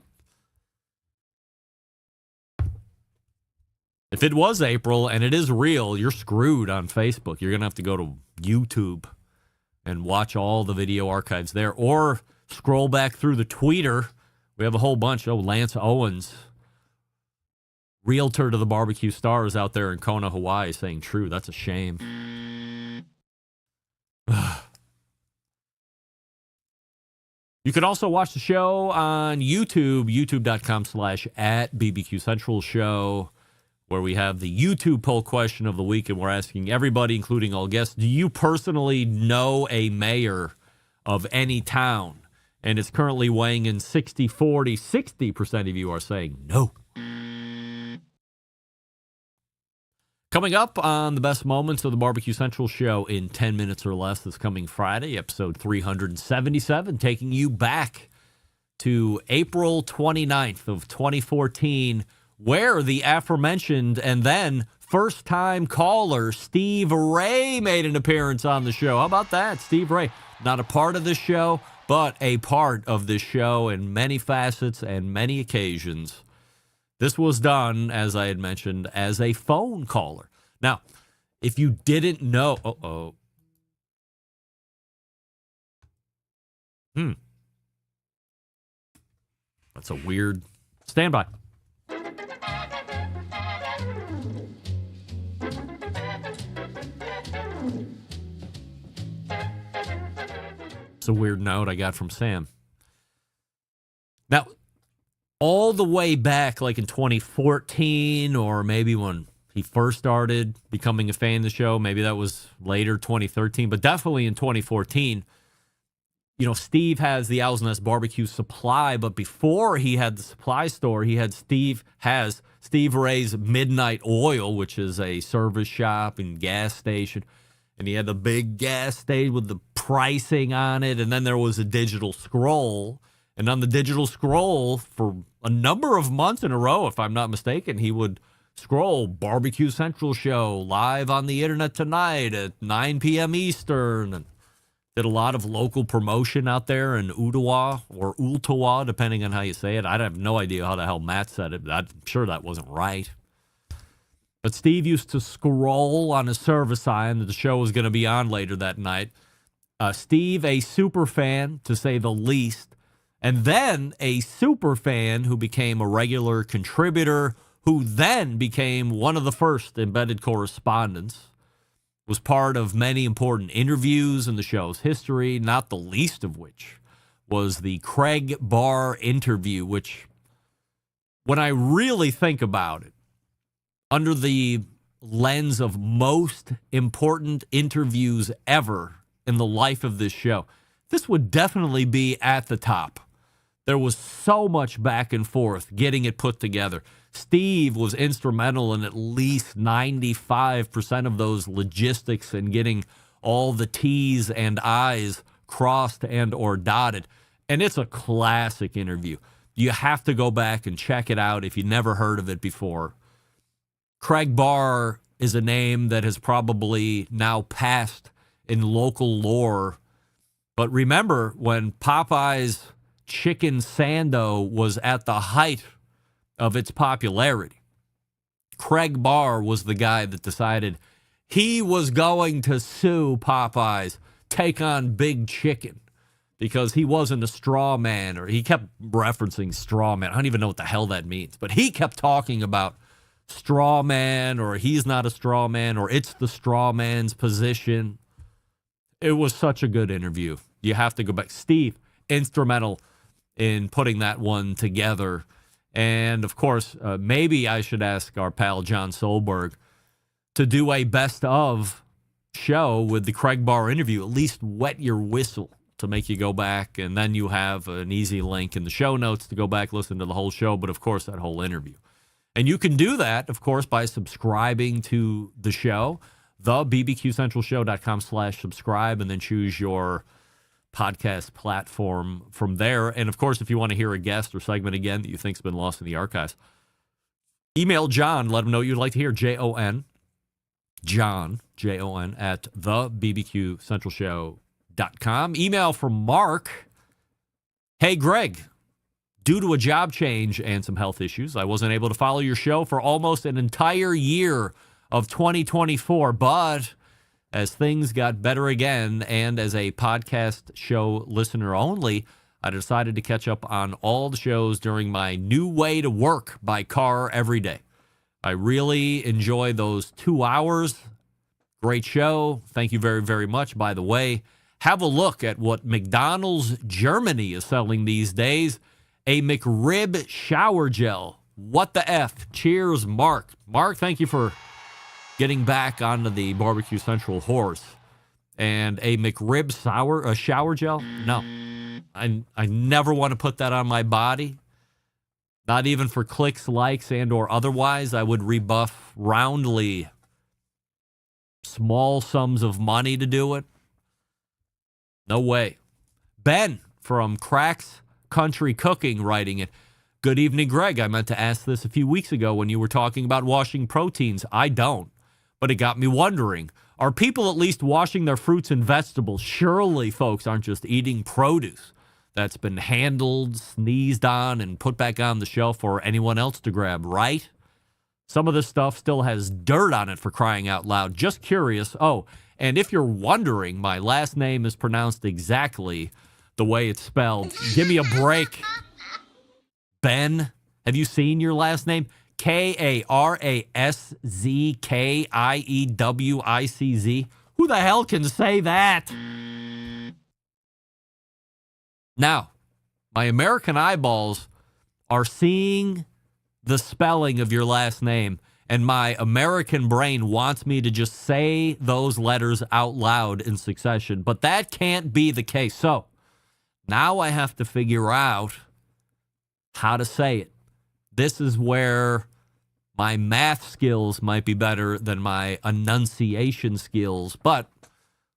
If it was April and it is real, you're screwed on Facebook. You're going to have to go to YouTube and watch all the video archives there, or scroll back through the tweeter. We have a whole bunch. Oh, Lance Owens, realtor to the barbecue stars out there in Kona, Hawaii, saying true. That's a shame. You can also watch the show on YouTube, youtube.com/@BBQ Central Show, where we have the YouTube poll question of the week, and we're asking everybody, including all guests, do you personally know a mayor of any town? And it's currently weighing in 60-40. 60% of you are saying no. Coming up on the best moments of the Barbecue Central show in 10 minutes or less this coming Friday, episode 377, taking you back to April 29th of 2014, where the aforementioned and then first-time caller, Steve Ray, made an appearance on the show. How about that? Steve Ray, not a part of this show, but a part of this show in many facets and many occasions. This was done, as I had mentioned, as a phone caller. Now, if you didn't know... That's a weird... Stand by. It's a weird note I got from Sam. Now, all the way back, like in 2014, or maybe when he first started becoming a fan of the show, maybe that was later, 2013, but definitely in 2014, Steve has the Owl's Nest Barbecue Supply, but before he had the supply store, Steve Ray's Midnight Oil, which is a service shop and gas station. And he had the big gas station with the pricing on it. And then there was a digital scroll. And on the digital scroll, for a number of months in a row, if I'm not mistaken, he would scroll Barbecue Central show live on the internet tonight at 9 p.m. Eastern. And did a lot of local promotion out there in Ottawa or Ooltewah, depending on how you say it. I have no idea how the hell Matt said it, but I'm sure that wasn't right. But Steve used to scroll on his service sign that the show was going to be on later that night. Steve, a super fan, to say the least, and then a super fan who became a regular contributor, who then became one of the first embedded correspondents, was part of many important interviews in the show's history, not the least of which was the Craig Barr interview, which, when I really think about it, under the lens of most important interviews ever in the life of this show, this would definitely be at the top. There was so much back and forth getting it put together. Steve was instrumental in at least 95% of those logistics and getting all the T's and I's crossed and or dotted. And it's a classic interview. You have to go back and check it out if you never heard of it before. Craig Barr is a name that has probably now passed in local lore. But remember, when Popeye's Chicken Sando was at the height of its popularity, Craig Barr was the guy that decided he was going to sue Popeyes, take on Big Chicken, because he wasn't a straw man, or he kept referencing straw man. I don't even know what the hell that means, but he kept talking about straw man, or he's not a straw man, or it's the straw man's position. It was such a good interview. You have to go back. Steve, instrumental in putting that one together. And, of course, maybe I should ask our pal John Solberg to do a best of show with the Craig Barr interview, at least wet your whistle to make you go back. And then you have an easy link in the show notes to go back, listen to the whole show. But, of course, that whole interview. And you can do that, of course, by subscribing to the show, thebbqcentralshow.com/subscribe, and then choose your podcast platform from there. And, of course, if you want to hear a guest or segment again that you think's been lost in the archives, email John. Let him know you'd like to hear. John, Jon, at thebbqcentralshow.com. Email from Mark. Hey, Greg. Due to a job change and some health issues, I wasn't able to follow your show for almost an entire year of 2024. But as things got better again, and as a podcast show listener only, I decided to catch up on all the shows during my new way to work by car every day. I really enjoy those 2 hours. Great show. Thank you very, very much. By the way, have a look at what McDonald's Germany is selling these days. A McRib shower gel. What the F? Cheers, Mark. Mark, thank you for getting back onto the Barbecue Central horse. And a McRib shower gel? No. I never want to put that on my body. Not even for clicks, likes, and or otherwise. I would rebuff roundly small sums of money to do it. No way. Ben from Cracks Country Cooking writing it. Good evening, Greg. I meant to ask this a few weeks ago when you were talking about washing proteins. I don't, but it got me wondering. Are people at least washing their fruits and vegetables? Surely folks aren't just eating produce that's been handled, sneezed on, and put back on the shelf for anyone else to grab, right? Some of this stuff still has dirt on it, for crying out loud. Just curious. Oh, and if you're wondering, my last name is pronounced exactly the way it's spelled. Give me a break. Ben, have you seen your last name? K-A-R-A-S-Z-K-I-E-W-I-C-Z. Who the hell can say that? Now, my American eyeballs are seeing the spelling of your last name, and my American brain wants me to just say those letters out loud in succession, but that can't be the case. So now I have to figure out how to say it. This is where my math skills might be better than my enunciation skills, but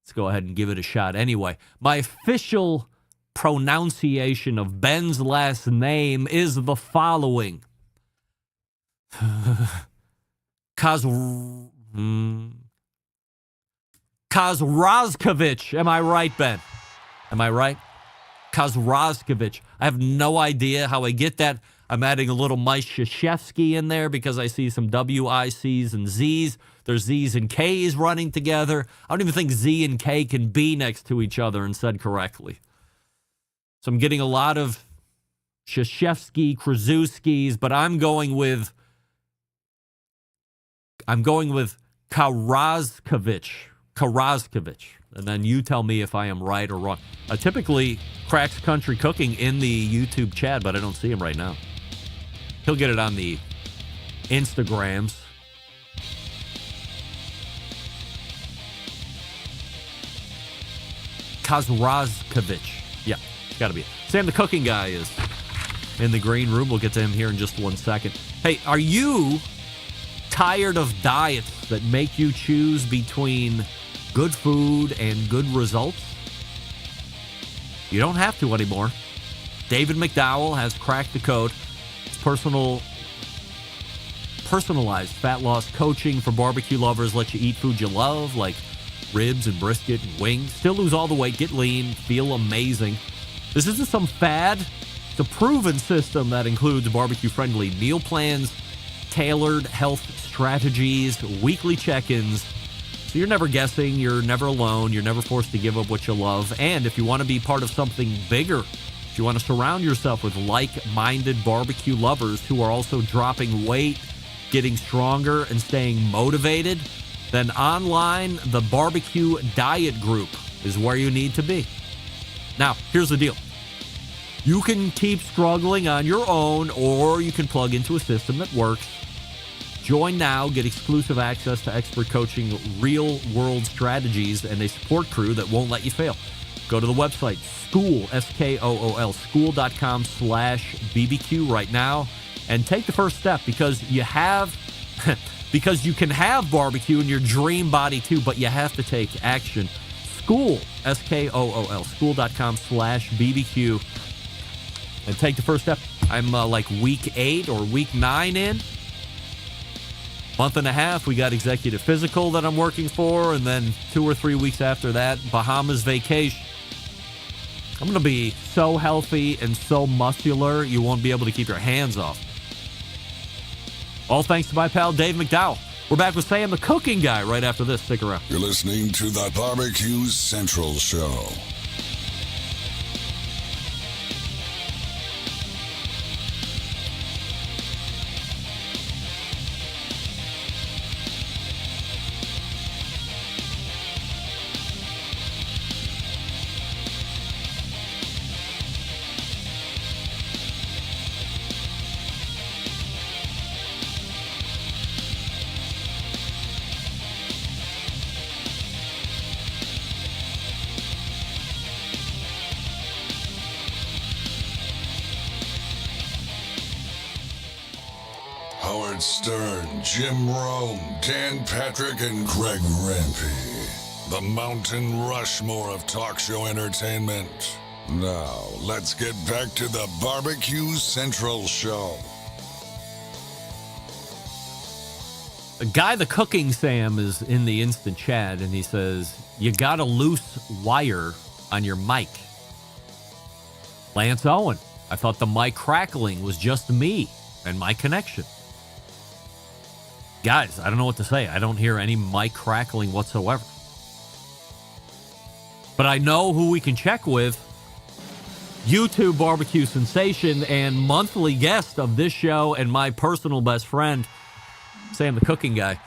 let's go ahead and give it a shot anyway. My official pronunciation of Ben's last name is the following. Kozrozkovich. Am I right, Ben? Am I right? Kozrozkovich. I have no idea how I get that. I'm adding a little Myshashevsky in there because I see some W-I-C's and Z's. There's Z's and K's running together. I don't even think Z and K can be next to each other and said correctly. So I'm getting a lot of Shashevsky, Krasuskis, but I'm going with Karazkovich. Karazkovich. And then you tell me if I am right or wrong. Typically, Cracks Country Cooking in the YouTube chat, but I don't see him right now. He'll get it on the Instagrams. Karazkovich. Yeah, it's got to be it. Sam, the cooking guy, is in the green room. We'll get to him here in just 1 second. Hey, are you tired of diets that make you choose between good food and good results? You don't have to anymore. David McDowell has cracked the code. It's personalized fat loss coaching for barbecue lovers. Lets you eat food you love, like ribs and brisket and wings. Still lose all the weight, get lean, feel amazing. This isn't some fad. It's a proven system that includes barbecue-friendly meal plans, tailored health strategies, weekly check-ins. So you're never guessing, you're never alone, you're never forced to give up what you love. And if you want to be part of something bigger, if you want to surround yourself with like-minded barbecue lovers who are also dropping weight, getting stronger, and staying motivated, then online, the Barbecue Diet Group is where you need to be. Now, here's the deal. You can keep struggling on your own, or you can plug into a system that works. Join now, get exclusive access to expert coaching, real-world strategies, and a support crew that won't let you fail. Go to the website, school, S-K-O-O-L, school.com/BBQ right now, and take the first step because you have, because you can have barbecue in your dream body too, but you have to take action. School, S-K-O-O-L, school.com/BBQ, and take the first step. I'm like week 8 or week 9 in. Month and a half, we got executive physical that I'm working for, and then 2 or 3 weeks after that, Bahamas vacation. I'm going to be so healthy and so muscular, you won't be able to keep your hands off. All thanks to my pal Dave McDowell. We're back with Sam, the cooking guy, right after this. Stick around. You're listening to the Barbecue Central Show. Howard Stern, Jim Rome, Dan Patrick, and Greg Rempe. The Mountain Rushmore of talk show entertainment. Now, let's get back to the Barbecue Central Show. Guy the Cooking Sam is in the instant chat, and he says, you got a loose wire on your mic. Lance Owen, I thought the mic crackling was just me and my connection. Guys, I don't know what to say. I don't hear any mic crackling whatsoever. But I know who we can check with. YouTube barbecue sensation and monthly guest of this show and my personal best friend, Sam the Cooking Guy.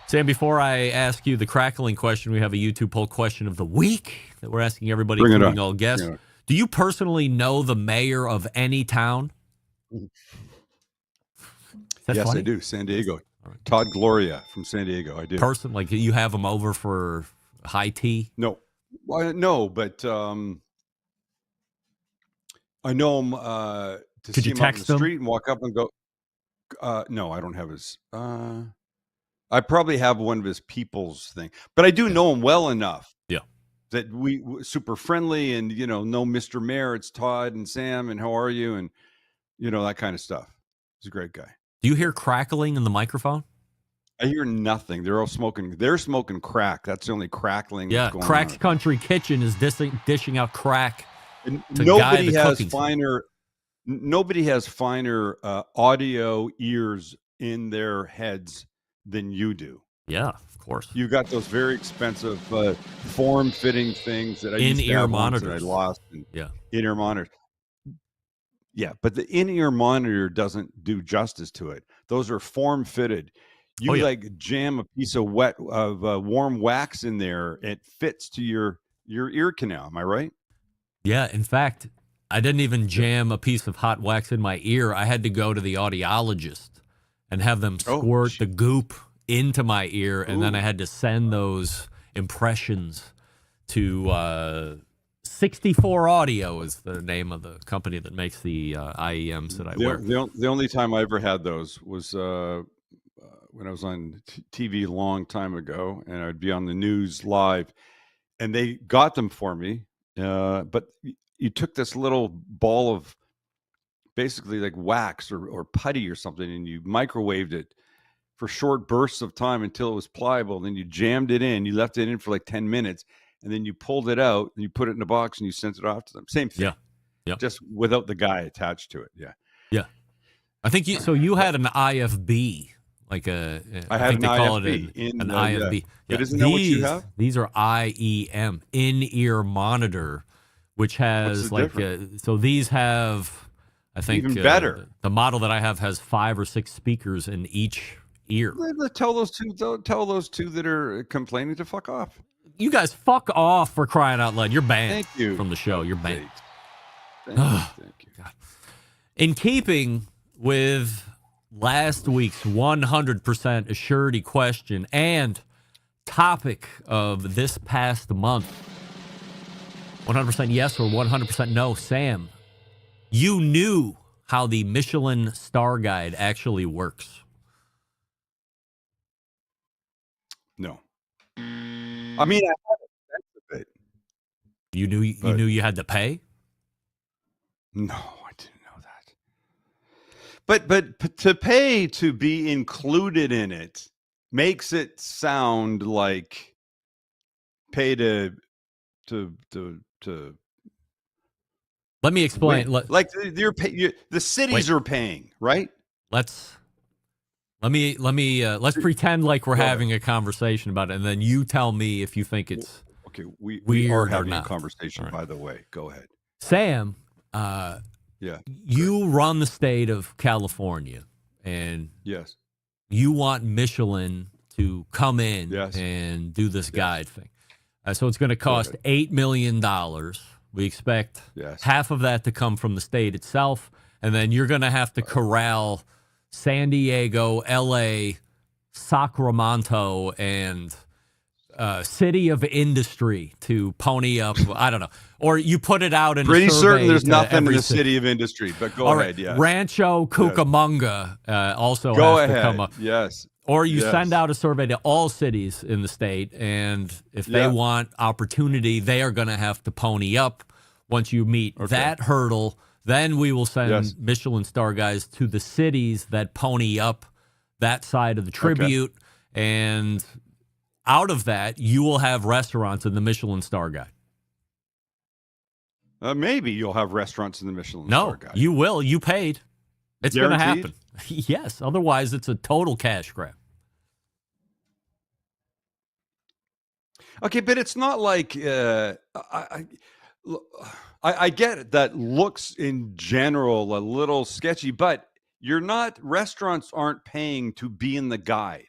Sam, before I ask you the crackling question, we have a YouTube poll question of the week that we're asking everybody, including all guests. Do you personally know the mayor of any town? Yes, funny? I do. San Diego. Todd Gloria from San Diego. I do. Like you have him over for high tea? No. Well, no, but I know him to Could see you him out in text the him? street and walk up and go. No, I don't have his. I probably have one of his people's thing, but I do know him well enough. Yeah, that we super friendly and know Mr. Mayor. It's Todd and Sam and how are you and that kind of stuff. He's a great guy. Do you hear crackling in the microphone? I hear nothing. They're all smoking. They're smoking crack. That's the only crackling. Yeah, that's going Crack's on. Country Kitchen is dishing out crack. And to nobody Guy the has Cooking finer. Nobody has finer audio ears in their heads than you do. Yeah, of course. You got those very expensive form-fitting things that I used to In-ear have once monitors. that I lost. Yeah, in-ear monitors. Yeah, but the in-ear monitor doesn't do justice to it. Those are form-fitted. You like jam a piece of warm wax in there, it fits to your ear canal. Am I right? Yeah, in fact, I didn't even jam a piece of hot wax in my ear. I had to go to the audiologist and have them squirt the goop into my ear, and then I had to send those impressions to 64 Audio is the name of the company that makes the IEMs that I wear. The only time I ever had those was when I was on TV a long time ago, and I'd be on the news live, and they got them for me. But you took this little ball of basically like wax or putty or something, and you microwaved it for short bursts of time until it was pliable. Then you jammed it in. You left it in for like 10 minutes, and then you pulled it out, and you put it in a box, and you sent it off to them. Same thing. Yeah. Just without the guy attached to it. Yeah. Yeah. I think you had an IFB. Like I had think they an call IFB it an IFB. But isn't that what you have? These are IEM, in-ear monitor, which has so these have, I think, even better. The model that I have has 5 or 6 speakers in each ear. Tell those two that are complaining to fuck off. You guys fuck off, for crying out loud. You're banned Thank you. from the show. You're banned. Thank you. God. In keeping with last week's 100% assurity question and topic of this past month, 100% yes or 100% no, Sam, you knew how the Michelin Star Guide actually works. No. I mean, I had a sense of it. You knew you had to pay? No, I didn't know that. But to pay to be included in it makes it sound like pay to Let me explain. Like the cities are paying, right? Let's pretend like we're having a conversation about it, and then you tell me if you think it's okay. We weird are or having a not. conversation, by the way. Go ahead, Sam. Yeah, you run the state of California, and yes, you want Michelin to come in and do this guide thing. So it's going to cost $8 million. We expect half of that to come from the state itself, and then you're going to have to corral San Diego, LA, Sacramento, and City of Industry to pony up. I don't know. Or you put it out in pretty a survey certain there's to nothing in every the City of Industry, but go All ahead. right. Yeah, Rancho Cucamonga also go has ahead. to come up. Yes. Or you send out a survey to all cities in the state, and if they want opportunity, they are going to have to pony up Once you meet that hurdle, then we will send Michelin star guys to the cities that pony up that side of the tribute. And out of that, you will have restaurants in the Michelin star guide. Maybe you'll have restaurants in the Michelin star guide. No, you will. You paid. It's going to Guaranteed? happen. Yes. Otherwise, it's a total cash grab. Okay, but it's not like I get it. That looks in general a little sketchy, but restaurants aren't paying to be in the guide.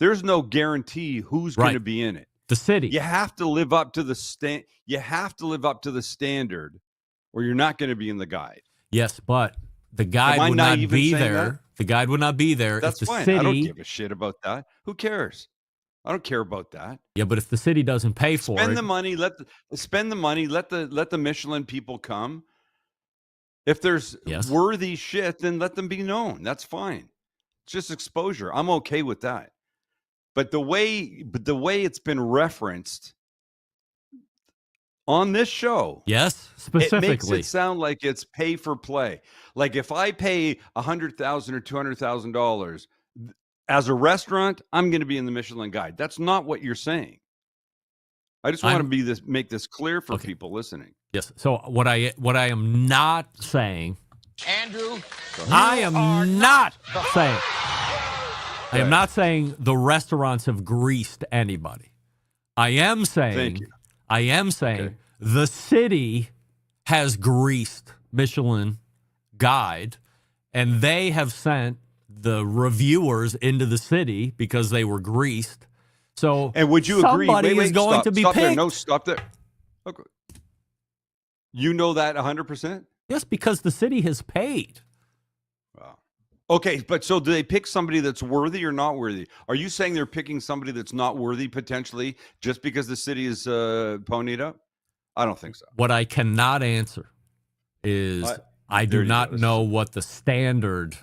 There's no guarantee who's going to be in it. The city. You have to live up to the standard, or you're not going to be in the guide. Yes, but the guide would not be there. The guide would not be there. That's if the fine. city, I don't give a shit about that. Who cares? I don't care about that. Yeah, but if the city doesn't pay for Spend it, the money. Let the Michelin people come. If there's worthy shit, then let them be known. That's fine. It's just exposure. I'm okay with that. But the way it's been referenced on this show, yes, specifically, it makes it sound like it's pay for play. Like if I pay $100,000 or $200,000 as a restaurant, I'm going to be in the Michelin guide. That's not what you're saying. I just want to make this clear for people listening. Yes. So what I am not saying, Andrew, I am not saying. I am not saying the restaurants have greased anybody. I am saying the city has greased Michelin guide, and they have sent the reviewers into the city because they were greased. So, and would you agree? Somebody is going to be picked. There. No, stop there. Okay. You know that 100%? Yes, because the city has paid. Wow. Okay, but so do they pick somebody that's worthy or not worthy? Are you saying they're picking somebody that's not worthy potentially just because the city is ponied up? I don't think so. What I cannot answer is I do not know what the standard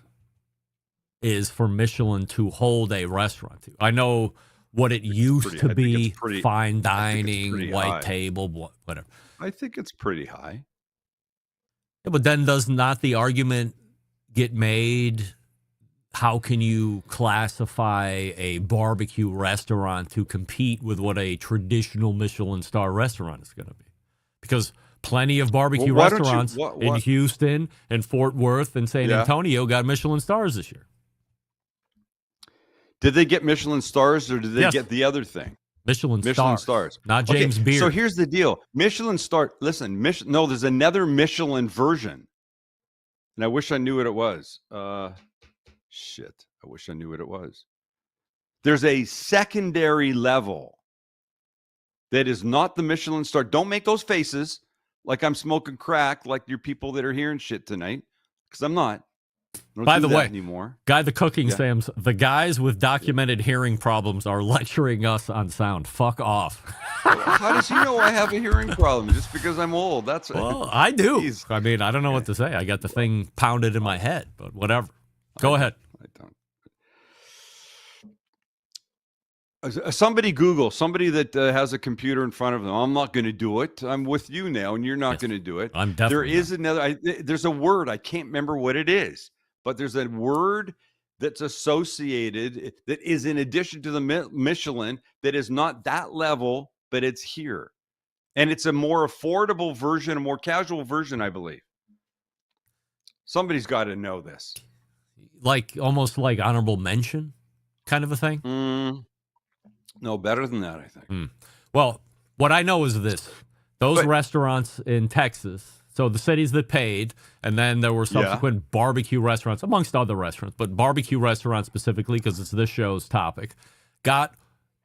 is for Michelin to hold a restaurant to. I know what it used to be, fine dining, white table, whatever. I think it's pretty high. Yeah, but then does not the argument get made, how can you classify a barbecue restaurant to compete with what a traditional Michelin star restaurant is going to be? Because plenty of barbecue restaurants in Houston and Fort Worth and San Antonio got Michelin stars this year. Did they get Michelin stars or did they get the other thing? Michelin stars. Not James Beard. So here's the deal. Michelin star. Listen, no, there's another Michelin version. And I wish I knew what it was. Shit. I wish I knew what it was. There's a secondary level that is not the Michelin star. Don't make those faces like I'm smoking crack like your people that are hearing shit tonight, because I'm not. By the way, anymore. Guy the Cooking Sam's, the guys with documented hearing problems are lecturing us on sound. Fuck off. How does he know I have a hearing problem? Just because I'm old? Well, I do. Geez. I mean, I don't know what to say. I got the thing pounded in my head, but whatever. Go ahead. I don't. Somebody Google, somebody that has a computer in front of them. I'm not going to do it. I'm with you now, and you're not going to do it. I'm definitely There is another. There's a word. I can't remember what it is, but there's a word that's associated that is in addition to the Michelin that is not that level, but it's here. And it's a more affordable version, a more casual version, I believe. Somebody's got to know this. Like almost like honorable mention kind of a thing? No, better than that, I think. Well, what I know is this. Those restaurants in Texas, so the cities that paid, and then there were subsequent barbecue restaurants, amongst other restaurants, but barbecue restaurants specifically, because it's this show's topic, got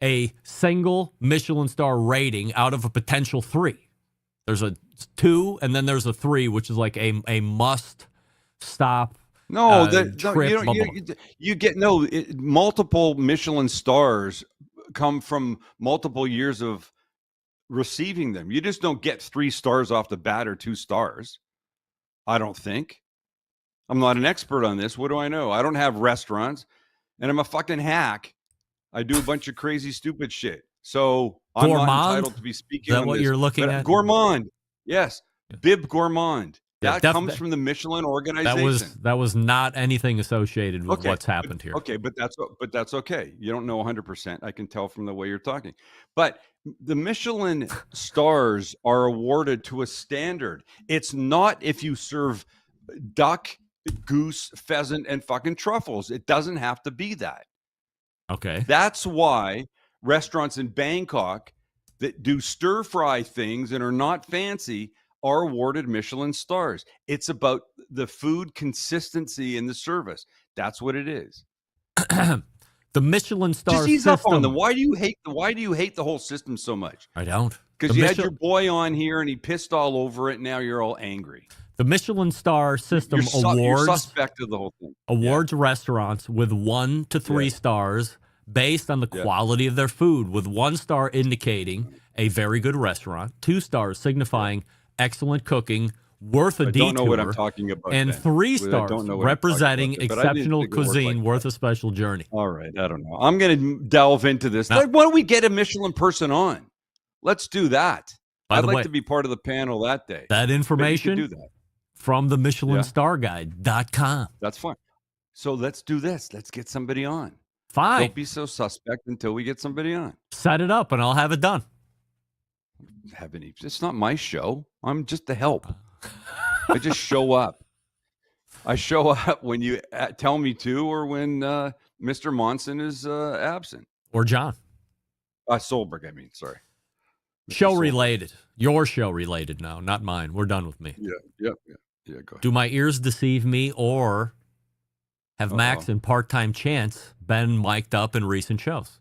a single Michelin star rating out of a potential 3. There's a 2, and then there's a 3, which is like a must stop. No, trip, you get multiple Michelin stars come from multiple years of receiving them. You just don't get 3 stars off the bat or 2 stars. I don't think. I'm not an expert on this. What do I know? I don't have restaurants, and I'm a fucking hack. I do a bunch of crazy, stupid shit. So I'm not entitled to be speaking. Is that what you're looking at? Gourmand. Yes, Bib Gourmand. Yeah, That comes from the Michelin organization. That was not anything associated with Okay, what's happened here. Okay, but that's okay. You don't know 100%. I can tell from the way you're talking. But the Michelin stars are awarded to a standard. It's not if you serve duck, goose, pheasant, and fucking truffles. It doesn't have to be that. Okay. That's why restaurants in Bangkok that do stir fry things and are not fancy are awarded Michelin stars. It's about the food consistency in the service. That's what it is. The Michelin star Just ease system. up on them. Why do you hate the whole system so much? I don't. Because you had your boy on here and he pissed all over it. Now you're all angry. The Michelin star system You're suspect of the whole thing. Awards restaurants with 1 to 3 stars based on the quality of their food, with 1 star indicating a very good restaurant, 2 stars signifying excellent cooking, worth a detour. I don't know what I'm talking about. And then. 3 I stars don't know what representing I'm talking about, but I didn't exceptional think it worked cuisine like worth a special journey. All right, I don't know. I'm going to delve into this. Now, Why don't we get a Michelin person on? Let's do that. By I'd the like way, to be part of the panel that day. That information do that. from the MichelinStarGuide.com. That's fine. So let's do this. Let's get somebody on. Fine. Don't be so suspect until we get somebody on. Set it up and I'll have it done. It's not my show. I'm just the help. I just show up. I show up when you tell me to, or when Mr. Monson is absent. Or John. Solberg, I mean, sorry. Show related. Your show related now, not mine. We're done with me. Yeah, go ahead. Do my ears deceive me, or have Max and part-time Chance been mic'd up in recent shows?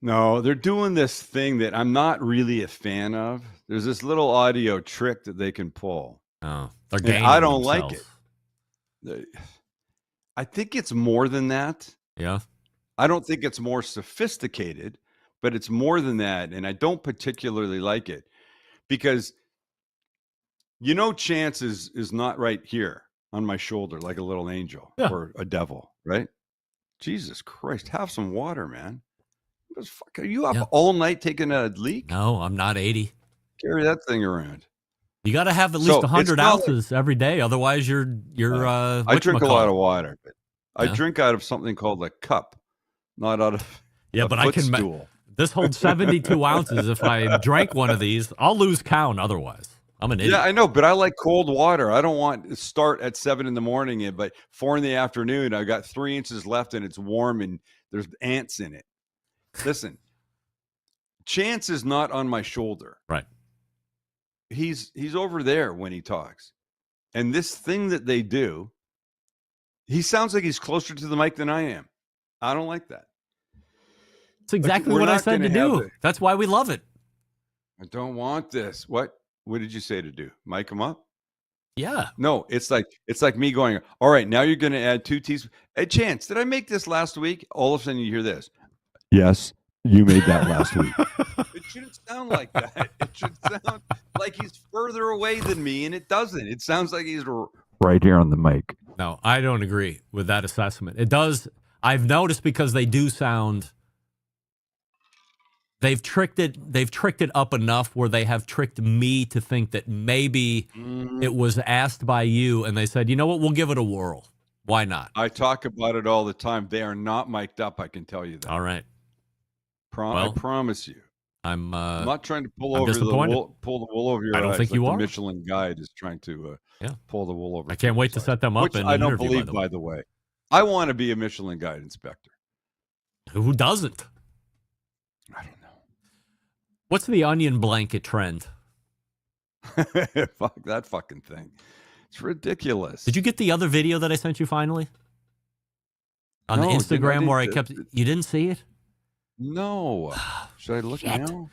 No, they're doing this thing that I'm not really a fan of. There's this little audio trick that they can pull. Oh, they're gaming I don't themselves. like it. I think it's more than that. Yeah. I don't think it's more sophisticated, but it's more than that. And I don't particularly like it because, Chance is not right here on my shoulder like a little angel or a devil, right? Jesus Christ, have some water, man. Are you up all night taking a leak? No, I'm not 80. Carry that thing around. You got to have at least 100 ounces every day. Otherwise, you're I drink a lot of water, but I drink out of something called a cup, not out of a but I can. footstool. This holds 72 ounces. If I drank one of these, I'll lose count. Otherwise, I'm an idiot. Yeah, I know, but I like cold water. I don't want to start at 7 a.m, but 4 p.m, I got 3 inches left and it's warm and there's ants in it. Listen, Chance is not on my shoulder. Right. He's over there when he talks. And this thing that they do, he sounds like he's closer to the mic than I am. I don't like that. It's exactly what I said to do. That's why we love it. I don't want this. What did you say to do? Mic him up? Yeah. No, it's like me going, all right, now you're going to add 2 teaspoons. Hey, Chance, did I make this last week? All of a sudden you hear this. Yes, you made that last week. It shouldn't sound like that. It should sound like he's further away than me, and it doesn't. It sounds like he's right here on the mic. No, I don't agree with that assessment. It does. I've noticed because they do sound. They've tricked it up enough where they have tricked me to think that maybe it was asked by you, and they said, you know what, we'll give it a whirl. Why not? I talk about it all the time. They are not mic'd up. I can tell you that. All right. I promise you. I'm not trying to pull I'm the wool over your eyes. I don't think you the are. Michelin Guide is trying to pull the wool over. I can't wait to set them up. Which I don't believe, by the way. I want to be a Michelin Guide inspector. Who doesn't? I don't know. What's the onion blanket trend? Fuck that fucking thing. It's ridiculous. Did you get the other video that I sent you finally? On the No, Instagram where I kept... You didn't see it? No. Should I look now?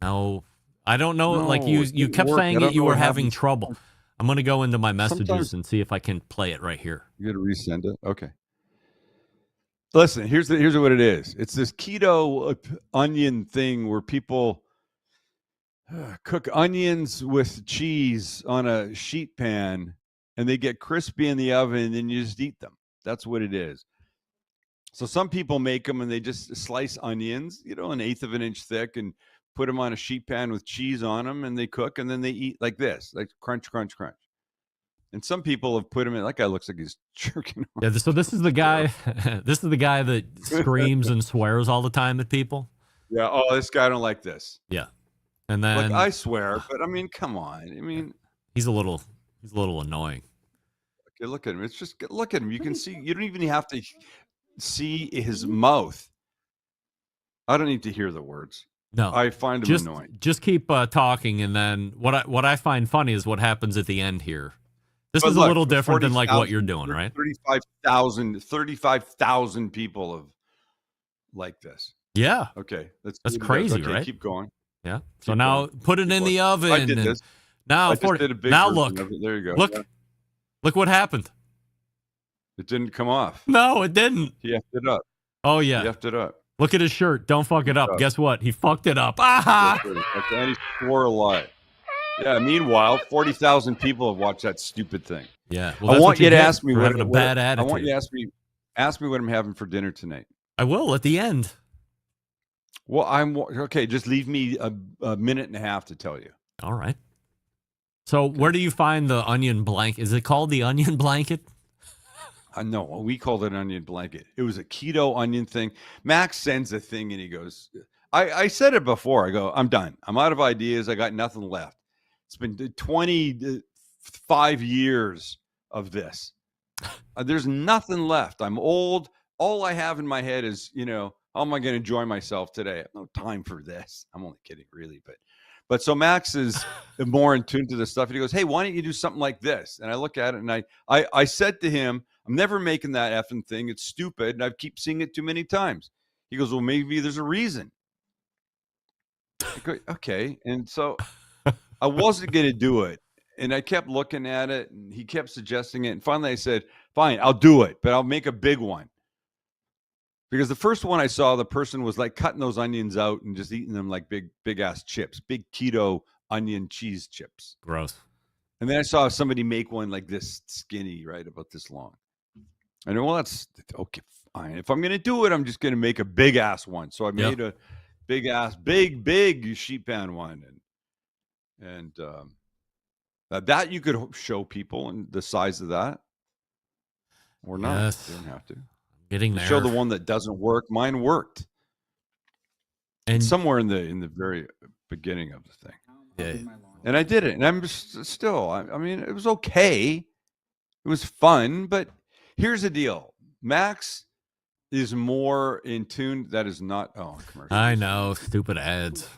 No. I don't know. No, like you kept saying that you were having trouble. I'm going to go into my messages and see if I can play it right here. You got to resend it? Okay. Listen, here's what it is. It's this keto onion thing where people cook onions with cheese on a sheet pan and they get crispy in the oven and then you just eat them. That's what it is. So some people make them and they just slice onions, 1/8 of an inch thick, and put them on a sheet pan with cheese on them, and they cook, and then they eat like this, like crunch, crunch, crunch. And some people have put him in. That guy looks like he's jerking off. Yeah, so this is the guy. This is the guy that screams and swears all the time at people. Yeah. Oh, this guy, I don't like this. Yeah, and then Look, I swear, but I mean, come on. I mean, he's a little annoying. okay, look at him. It's just look at him. You can see. You don't even have to see his mouth. I don't need to hear the words. No, I find him annoying. Just keep talking, and then what I find funny is what happens at the end here. This But is look, a little different than 40,000 like what you're doing, right? 35,000 people have like this. Yeah. Okay. That's crazy, okay, right? Keep going. Yeah. Keep So now going. put it in the oven. I did and this. Now I just did a big now version look. of it. There you go. Look. Yeah. Look what happened. It didn't come off. No, it didn't. He effed it up. Oh yeah. He effed it up. Look at his shirt. Don't fuck it up. Guess what? He fucked it up. Aha! Okay, and he swore a lie. Yeah. Meanwhile, 40,000 people have watched that stupid thing. Yeah. I want you to ask me what what having a bad attitude. I want you to ask me what I'm having for dinner tonight. I will at the end. Well, okay. Just leave me a minute and a half to tell you. All right. So where do you find the onion blanket? Is it called the onion blanket? No, we called it an onion blanket. It was a keto onion thing. Max sends a thing and he goes, I said it before. I go, I'm done. I'm out of ideas. I got nothing left. It's been 25 years of this. There's nothing left. I'm old. All I have in my head is, how am I going to enjoy myself today? I have no time for this. I'm only kidding, really. But so Max is more in tune to this stuff. And he goes, hey, why don't you do something like this? And I look at it and I said to him, I'm never making that effing thing. It's stupid. And I keep seeing it too many times. He goes, well, maybe there's a reason. I go, okay. And so I wasn't going to do it. And I kept looking at it and he kept suggesting it. And finally I said, fine, I'll do it, but I'll make a big one. Because the first one I saw, the person was like cutting those onions out and just eating them like big ass chips, big keto onion cheese chips. Gross. And then I saw somebody make one like this skinny, right, about this long. I know, well, that's okay, fine. If I'm going to do it, I'm just going to make a big ass one. So I made a big ass, big sheet pan one. And that you could show people and the size of that or not. Yes. You don't have to. Getting there. Show the one that doesn't work. Mine worked. And somewhere in the very beginning of the thing. Yeah. And I did it. And I'm still, I mean, it was okay. It was fun, but here's the deal. Max is more in tune. That is not, commercial. I know. Stupid ads.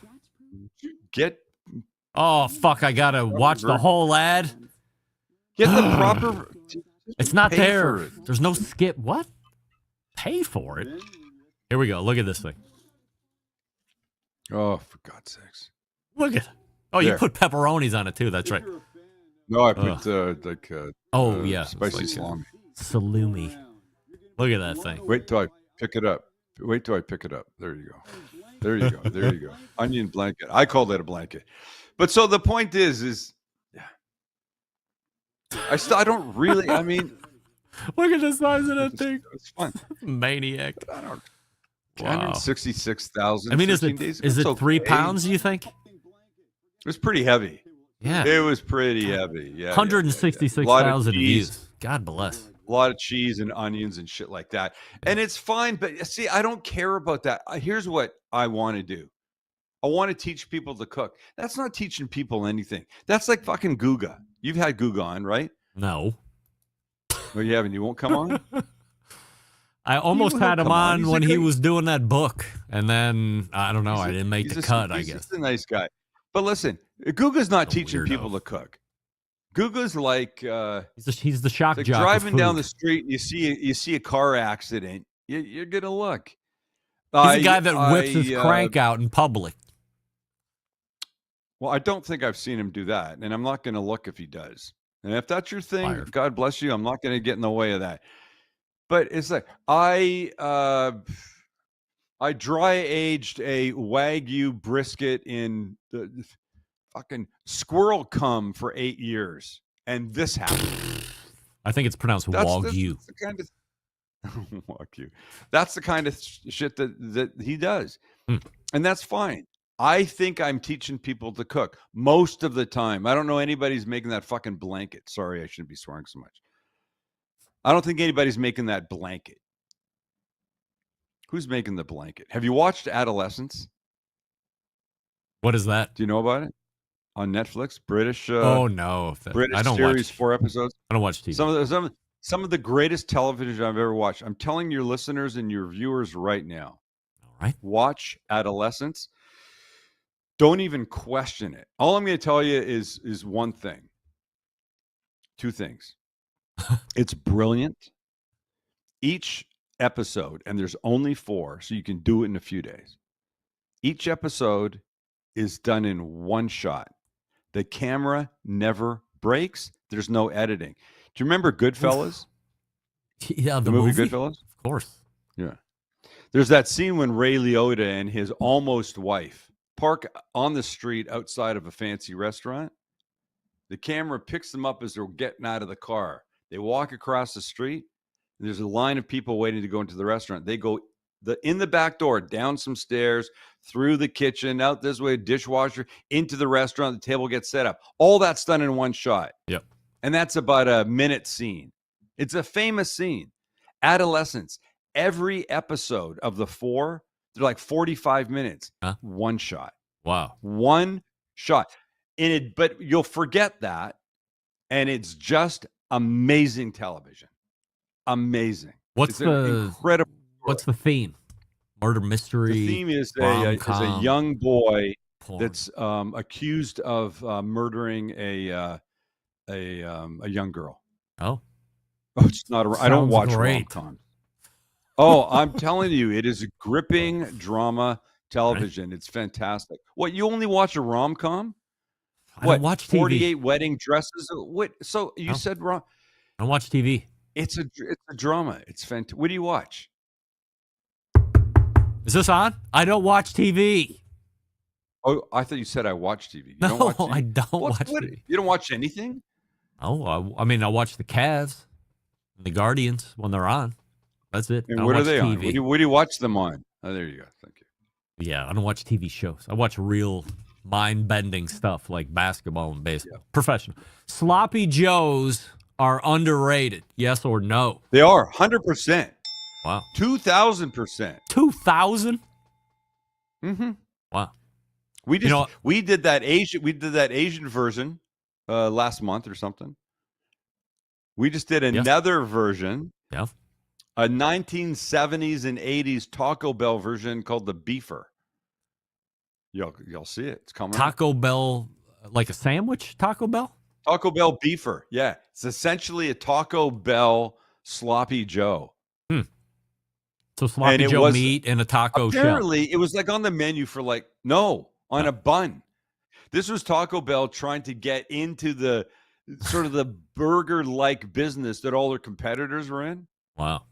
Oh, fuck. I got to watch the whole ad. Get the proper. It's not there. There's no skip. What? Pay for it? Here we go. Look at this thing. Oh, for God's sakes. Look at it. Oh, you put pepperonis on it too. That's right. No, I put spicy salami. Salumi. Look at that thing. Wait till I pick it up. There you go. There you go. Onion blanket. I call that a blanket. But so the point is I don't really, I mean. Look at the size of that thing. It's fun. Maniac. 166,000. I mean, is it 3 pounds, do you think? It was pretty heavy. Yeah. It was pretty heavy. Yeah. 166,000 views. God bless. A lot of cheese and onions and shit like that. And it's fine, but see, I don't care about that. Here's what I want to do. I want to teach people to cook. That's not teaching people anything. That's like fucking Guga. You've had Guga on, right? No. Well, you haven't. You won't come on? I almost had him on when he was doing that book. And then, I don't know, I didn't make the cut, I guess. He's a nice guy. But listen, Guga's not teaching people to cook. Guga's like... he's the shock like jock. Driving down the street, you see a car accident. You're going to look. He's the guy that whips his crank out in public. Well, I don't think I've seen him do that. And I'm not going to look if he does. And if that's your thing, God bless you. I'm not going to get in the way of that. But it's like I dry aged a Wagyu brisket in the fucking squirrel cum for 8 years, and this happened. I think it's pronounced Wagyu. That's the kind of Wagyu. That's the kind of shit that he does, and that's fine. I think I'm teaching people to cook most of the time. I don't know anybody's making that fucking blanket. Sorry, I shouldn't be swearing so much. I don't think anybody's making that blanket. Who's making the blanket? Have you watched Adolescence? What is that? Do you know about it? On Netflix, British. Oh no, British I don't series, watch. 4 episodes. I don't watch TV. Some of the greatest television I've ever watched. I'm telling your listeners and your viewers right now. All right, watch Adolescence. Don't even question it. All I'm going to tell you is one thing. 2 things. It's brilliant. Each episode, and there's only 4, so you can do it in a few days. Each episode is done in one shot. The camera never breaks. There's no editing. Do you remember Goodfellas? Yeah, the movie Goodfellas? Of course. Yeah. There's that scene when Ray Liotta and his almost wife park on the street outside of a fancy restaurant. The camera picks them up as they're getting out of the car. They walk across the street, and there's a line of people waiting to go into the restaurant. They go in the back door, down some stairs, through the kitchen, out this way, dishwasher, into the restaurant. The table gets set up. All that's done in one shot. Yep. And that's about a minute scene. It's a famous scene. Adolescence. Every episode of the 4, they're like 45 minutes. Huh? One shot. Wow. One shot. But you'll forget that. And it's just amazing television. Amazing. What's it's the incredible story. What's the theme? Murder mystery. The theme is a young boy that's accused of murdering a young girl. Oh, it's not. I don't watch rom-coms. Oh, I'm telling you, it is a gripping drama television. Right. It's fantastic. What, you only watch a rom-com? I don't watch TV. 48 Wedding Dresses? What? So you said rom? I don't watch TV. It's a drama. It's fantastic. What do you watch? Is this on? I don't watch TV. Oh, I thought you said I watch TV. You no, don't watch TV? I don't watch TV. You don't watch anything? Oh, I mean, I watch the Cavs, and the Guardians when they're on. That's it. And what are they TV. On? What do you watch them on? Oh, there you go. Thank you. Yeah, I don't watch TV shows. I watch real mind-bending stuff like basketball and baseball. Yeah. Professional. Sloppy Joes are underrated. Yes or no? They are 100%. Wow. 2,000%. 2,000? Mm-hmm. Wow. We did that Asian version last month or something. We just did another version. Yeah. A 1970s and 80s Taco Bell version called the Beefer. You'll see it. It's coming. Taco Bell, like a sandwich? Taco Bell? Taco Bell Beefer. Yeah. It's essentially a Taco Bell Sloppy Joe. So Sloppy Joe meat and a taco shell. Apparently, it was like on the menu for on a bun. This was Taco Bell trying to get into the sort of the burger-like business that all their competitors were in. Wow.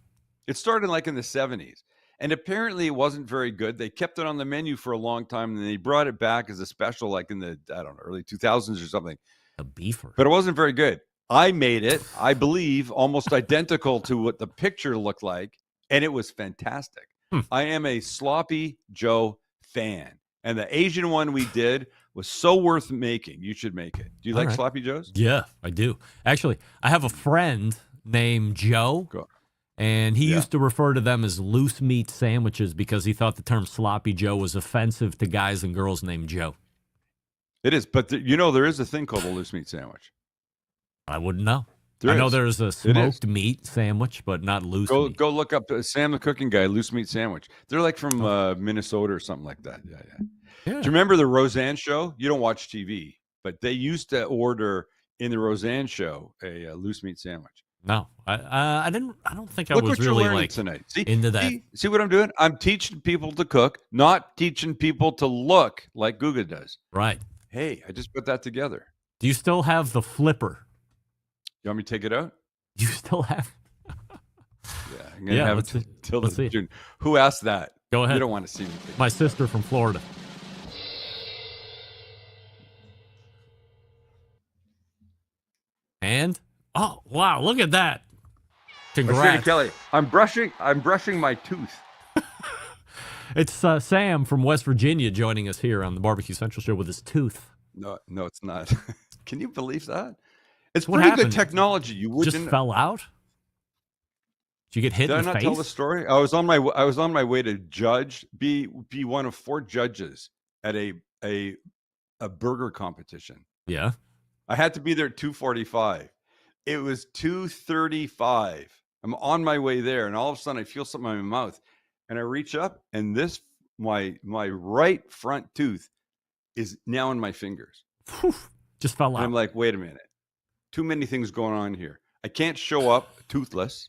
It started like in the 70s. And apparently it wasn't very good. They kept it on the menu for a long time, and they brought it back as a special like in the, early 2000s or something. A beefer. But it wasn't very good. I made it, I believe, almost identical to what the picture looked like, and it was fantastic. I am a Sloppy Joe fan. And the Asian one we did was so worth making. You should make it. Do you like Sloppy Joes? Yeah, I do. Actually, I have a friend named Joe. And he used to refer to them as loose meat sandwiches because he thought the term Sloppy Joe was offensive to guys and girls named Joe. It is, but there is a thing called a loose meat sandwich. I wouldn't know. I know there's a smoked meat sandwich, but not loose meat. Go look up Sam the Cooking Guy, loose meat sandwich. They're like from Minnesota or something like that. Yeah. Do you remember the Roseanne show? You don't watch TV, but they used to order in the Roseanne show a loose meat sandwich. No, I didn't. I don't think Look I was what you're really learning tonight. into that. See what I'm doing? I'm teaching people to cook, not teaching people to look like Guga does. Right. Hey, I just put that together. Do you still have the flipper? You want me to take it out? You still have? Yeah, I'm gonna have it till June. Who asked that? Go ahead. You don't want to see me. My sister from Florida. And oh wow, look at that! Congrats, Kelly. I'm brushing my tooth. It's Sam from West Virginia joining us here on the Barbecue Central Show with his tooth. No, it's not. Can you believe that? It's What pretty happened? good technology. You wouldn't Just fell out? Did you get hit Did I in the not face? tell the story? I was on my way to be one of 4 judges at a burger competition. Yeah. I had to be there at 2:45. It was 2:35. I'm on my way there, and all of a sudden I feel something in my mouth, and I reach up, and my right front tooth is now in my fingers. Just fell out. And I'm like, wait a minute. Too many things going on here. I can't show up toothless.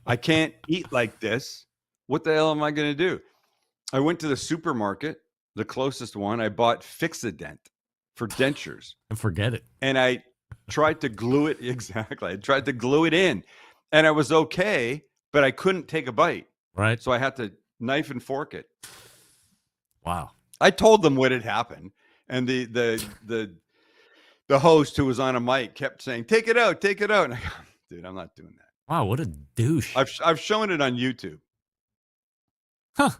I can't eat like this. What the hell am I going to do? I went to the supermarket, the closest one. I bought Fix-A-Dent for dentures. And forget it. And I tried to glue it. Exactly. I tried to glue it in. And I was okay, but I couldn't take a bite. Right. So I had to knife and fork it. Wow. I told them what had happened. And the host who was on a mic kept saying, take it out. And I go, dude, I'm not doing that. Wow, what a douche. I've shown it on YouTube. Huh.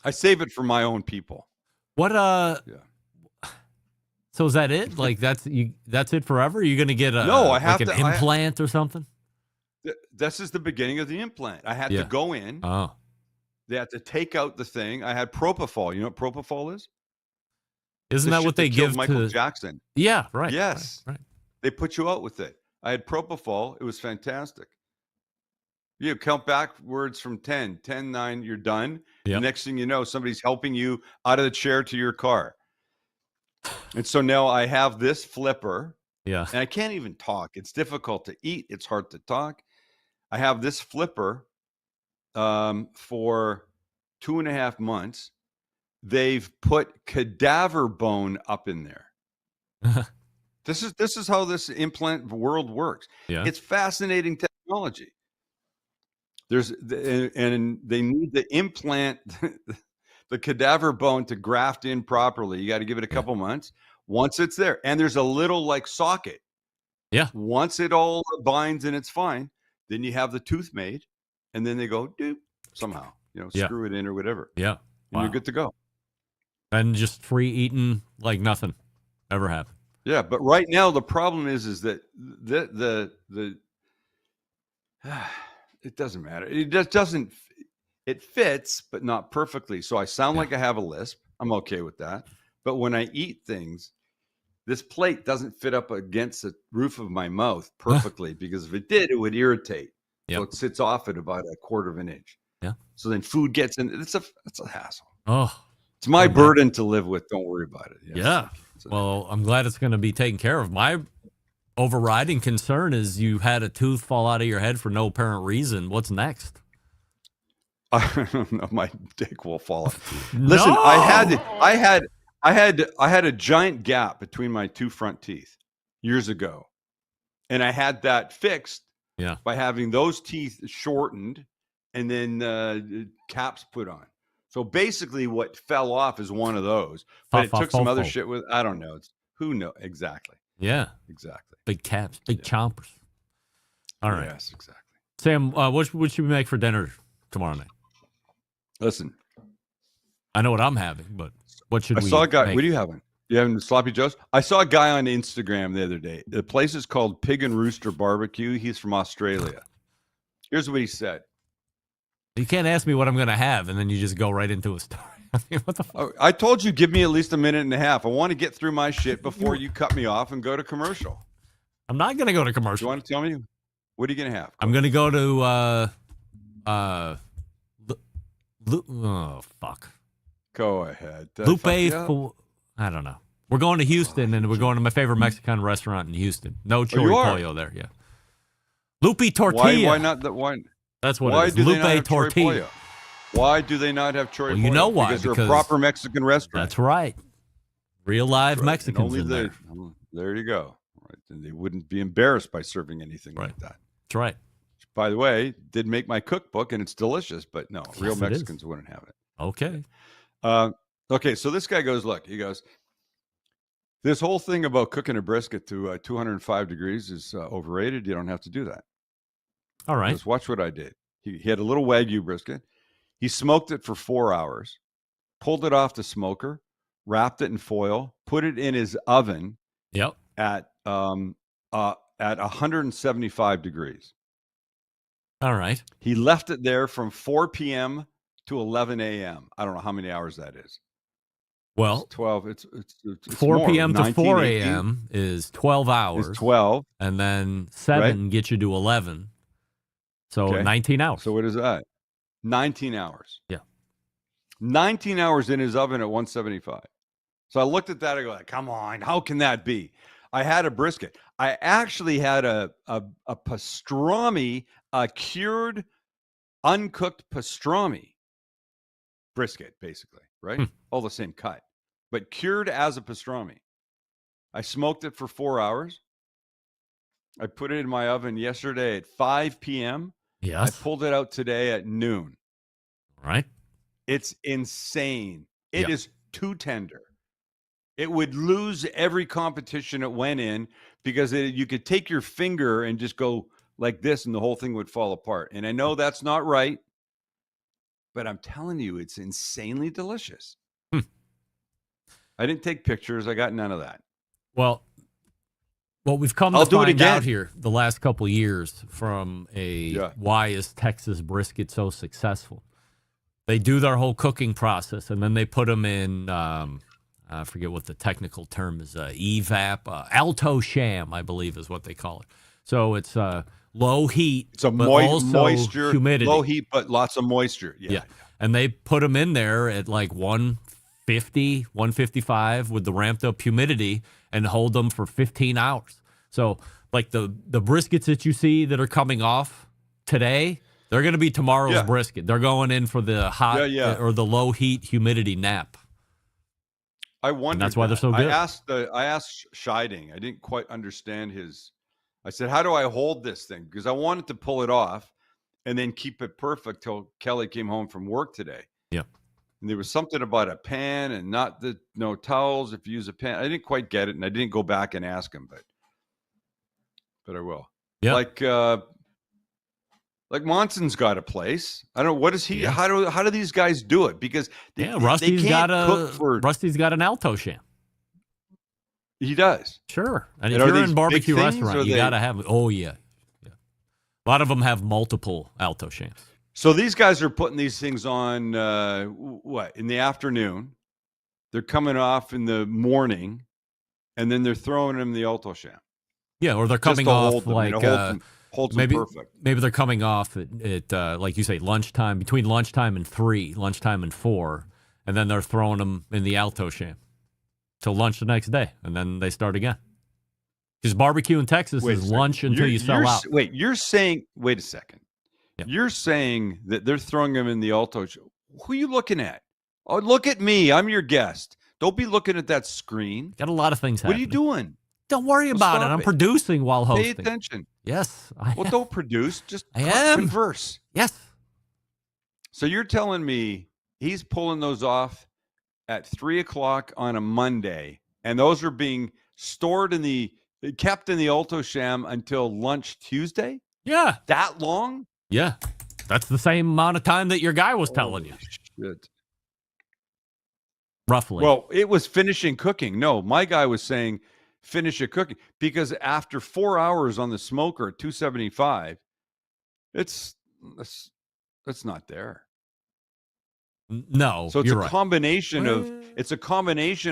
I save it for my own people. What Yeah. So is that it? Like that's it forever? Are you going to get No, I have an to- implant or something? This is the beginning of the implant. I had Yeah. to go in. Oh. They had to take out the thing. I had propofol. You know what propofol is? Isn't The that shit what they killed give Michael to Jackson? Yeah, right. Yes. Right. They put you out with it. I had propofol. It was fantastic. You count backwards from 10, 10, 9, you're done. Yep. The next thing you know, somebody's helping you out of the chair to your car. And so now I have this flipper. Yeah. And I can't even talk. It's difficult to eat. It's hard to talk. I have this flipper for 2.5 months. They've put cadaver bone up in there. This is how this implant world works. Yeah. It's fascinating technology. And they need the implant, the cadaver bone to graft in properly. You got to give it a couple months. Once it's there, and there's a little like socket. Yeah. Once it all binds and it's fine, then you have the tooth made, and then they go, dude, somehow, Yeah. screw it in or whatever. Yeah. And you're good to go. And just free eating like nothing ever happened. Yeah, but right now the problem is that the it doesn't matter. It just doesn't. It fits, but not perfectly. So I sound like I have a lisp. I'm okay with that. But when I eat things, this plate doesn't fit up against the roof of my mouth perfectly because if it did, it would irritate. So it sits off at about 1/4 of an inch. Yeah. So then food gets in. It's a hassle. Oh. It's my burden to live with. Don't worry about it. Yeah. Well, I'm glad it's going to be taken care of. My overriding concern is you had a tooth fall out of your head for no apparent reason. What's next? I don't know. My dick will fall out. Listen, I had a giant gap between my 2 front teeth years ago, and I had that fixed by having those teeth shortened and then caps put on. So basically, what fell off is one of those, but it took some other shit with. I don't know. Who knows exactly? Yeah, exactly. Big caps, big chompers. All right. Yes, exactly. Sam, what should we make for dinner tomorrow night? Listen, I know what I'm having, but what should we? I saw a guy. make? What are you having? You having sloppy joes? I saw a guy on Instagram the other day. The place is called Pig and Rooster Barbecue. He's from Australia. Here's what he said. You can't ask me what I'm going to have, and then you just go right into a story. I mean, what the fuck? I told you, give me at least 1.5 minutes. I want to get through my shit before you cut me off and go to commercial. I'm not going to go to commercial. You want to tell me? What are you going to have? I'm going to go to, oh, fuck. Go ahead. Lupe, I don't know. We're going to Houston, and we're going to my favorite Mexican restaurant in Houston. No choripollo there, yeah. Lupe Tortilla. Why not? Why? That's what Why it is. do they Lupe not have Tortilla. choripollo? Why do they not have choripollo? Well, you know why? Because they're a proper Mexican restaurant. That's right. Real live Mexicans in there. There you go. Right. And they wouldn't be embarrassed by serving anything like that. That's right. Which, by the way, did make my cookbook, and it's delicious. But no, real Yes, it Mexicans wouldn't have it. Okay. Okay, so this guy goes, look, he goes, this whole thing about cooking a brisket to 205 degrees is overrated. You don't have to do that. All right. Just watch what I did. He had a little Wagyu brisket. He smoked it for 4 hours. pulled it off the smoker, wrapped it in foil, put it in his oven. Yep. At 175 degrees. All right. He left it there from 4 p.m. to 11 a.m. I don't know how many hours that is. Well, it's 12. It's 4 more. p.m. to 19, 4 18 a.m. is 12 hours. Is 12. And then 7 gets you to 11. So 19 hours. So what is that? 19 hours. Yeah. 19 hours in his oven at 175. So I looked at that. I go, come on, how can that be? I had a brisket. I actually had a pastrami, a cured, uncooked pastrami brisket, basically, right? All the same cut, but cured as a pastrami. I smoked it for 4 hours. I put it in my oven yesterday at 5 p.m. Yes. I pulled it out today at noon. Right. It's insane. It is too tender. It would lose every competition it went in because you could take your finger and just go like this and the whole thing would fall apart. And I know that's not right, but I'm telling you, it's insanely delicious. I didn't take pictures. I got none of that. Well, what we've come to find out here the last couple of years from why is Texas brisket so successful? They do their whole cooking process, and then they put them in, I forget what the technical term is, evap, alto sham, I believe is what they call it. So it's low heat, it's a moisture, humidity. Low heat, but lots of moisture. Yeah. And they put them in there at like 150, 155 with the ramped up humidity and hold them for 15 hours. So like the briskets that you see that are coming off today, they're going to be tomorrow's brisket. They're going in for the hot or the low heat humidity nap. I wonder. And that's why they're so good. I asked Scheiding. I didn't quite understand his. I said, "How do I hold this thing?" Because I wanted to pull it off and then keep it perfect till Kelly came home from work today. Yeah. And there was something about a pan and not no towels if you use a pan. I didn't quite get it, and I didn't go back and ask him, but I will. Yeah. Like Monson's got a place. I don't know, what is he? Yeah. How do these guys do it? Because Rusty's got an alto sham. He does. Sure. And if you're in a barbecue restaurant, you got to have. Oh yeah. A lot of them have multiple alto shams. So these guys are putting these things on in the afternoon. They're coming off in the morning, and then they're throwing them in the alto sham. Yeah, or they're coming off holds maybe them perfect. Maybe they're coming off at like you say, lunchtime, between lunchtime and 3, lunchtime and 4, and then they're throwing them in the alto sham till lunch the next day, and then they start again. Because barbecue in Texas is lunch until you sell out. Wait a second. Yep. You're saying that they're throwing them in the alto sham. Who are you looking at? Oh, look at me. I'm your guest. Don't be looking at that screen. Got a lot of things happening. What are you doing? Don't worry about it. I'm producing while hosting. Pay attention. Yes. Don't produce. Just converse. Yes. So you're telling me he's pulling those off at 3 o'clock on a Monday, and those are being kept in the alto sham until lunch Tuesday? Yeah. That long? Yeah. That's the same amount of time that your guy was telling you. Shit. Roughly. Well, it was finishing cooking. No, my guy was saying finish it cooking because after 4 hours on the smoker at 275, it's not there. No, so it's you're a combination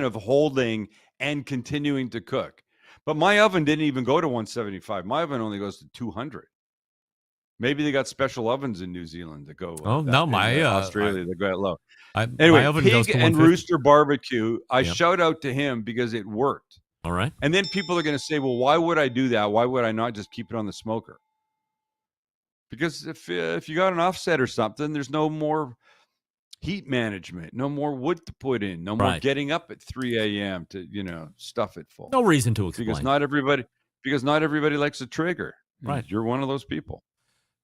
of holding and continuing to cook. But my oven didn't even go to 175. My oven only goes to 200. Maybe they got special ovens in New Zealand that go. Australia they go low. Anyway, my oven goes to and Rooster Barbecue. I shout out to him because it worked. All right. And then people are going to say, "Well, why would I do that? Why would I not just keep it on the smoker?" Because if you got an offset or something, there's no more heat management, no more wood to put in, no more getting up at 3 a.m. to stuff it full. No reason to explain. Because not everybody likes a trigger. Right. You're one of those people.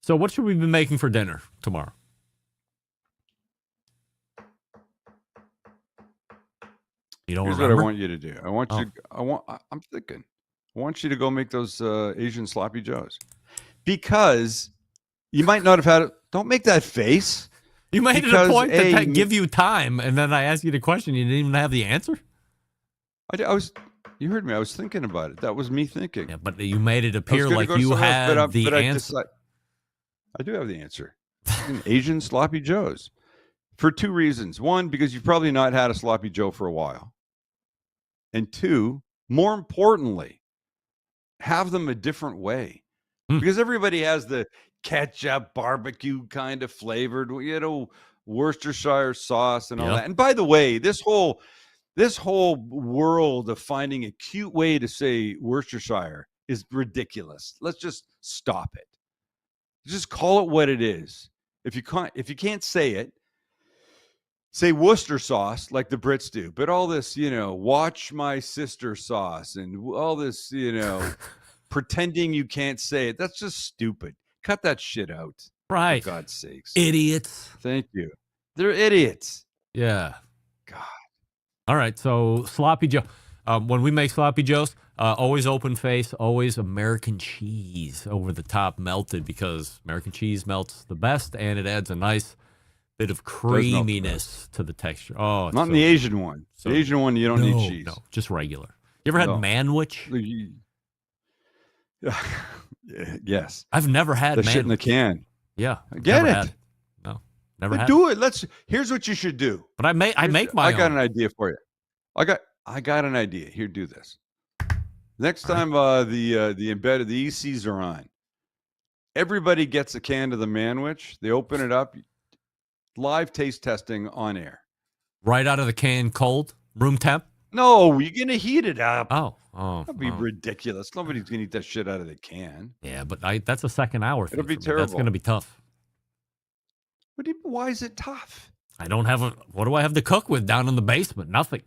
So what should we be making for dinner tomorrow? You don't remember? Here's what I want you to do. I'm thinking. I want you to go make those Asian sloppy joes. Because you might not have had it. Don't make that face. You made it a Because, point to A, give you time, and then I asked you the question. You didn't even have the answer. I was. You heard me. I was thinking about it. That was me thinking. Yeah, but you made it appear gonna like go to you somewhere else, had the but answer. I do have the answer. Asian sloppy joes. For two reasons. One, because you've probably not had a sloppy joe for a while. And two, more importantly, have them a different way. Because everybody has the ketchup, barbecue kind of flavored, Worcestershire sauce and all that. And by the way, this whole world of finding a cute way to say Worcestershire is ridiculous. Let's just stop it. Just call it what it is. If you can't say it, say Worcester sauce like the Brits do. But all this, watch my sister sauce and all this, pretending you can't say it. That's just stupid. Cut that shit out. Right. For God's sakes. Idiots. Thank you. They're idiots. Yeah. God. All right. So sloppy Joe. When we make sloppy joes, always open face, always American cheese over the top melted, because American cheese melts the best and it adds a nice bit of creaminess to the texture. Oh, not in the Asian one. The Asian one, you don't need cheese. No, just regular. You ever had manwich? Yes. I've never had the shit in the can. Yeah. Get it. Had it. No. Never had do it. Here's what you should do. But I make my I got own. an idea for you. I got an idea. Here, do this. Next time the ECs are on, everybody gets a can of the manwich. They open it up. Live taste testing on air. Right out of the can, cold, room temp? No, you're gonna heat it up. Oh, that'd be ridiculous. Nobody's gonna eat that shit out of the can. Yeah, but that's a second hour thing. It'll be for me. terrible. That's gonna be tough. Why is it tough? I don't have what do I have to cook with down in the basement? Nothing.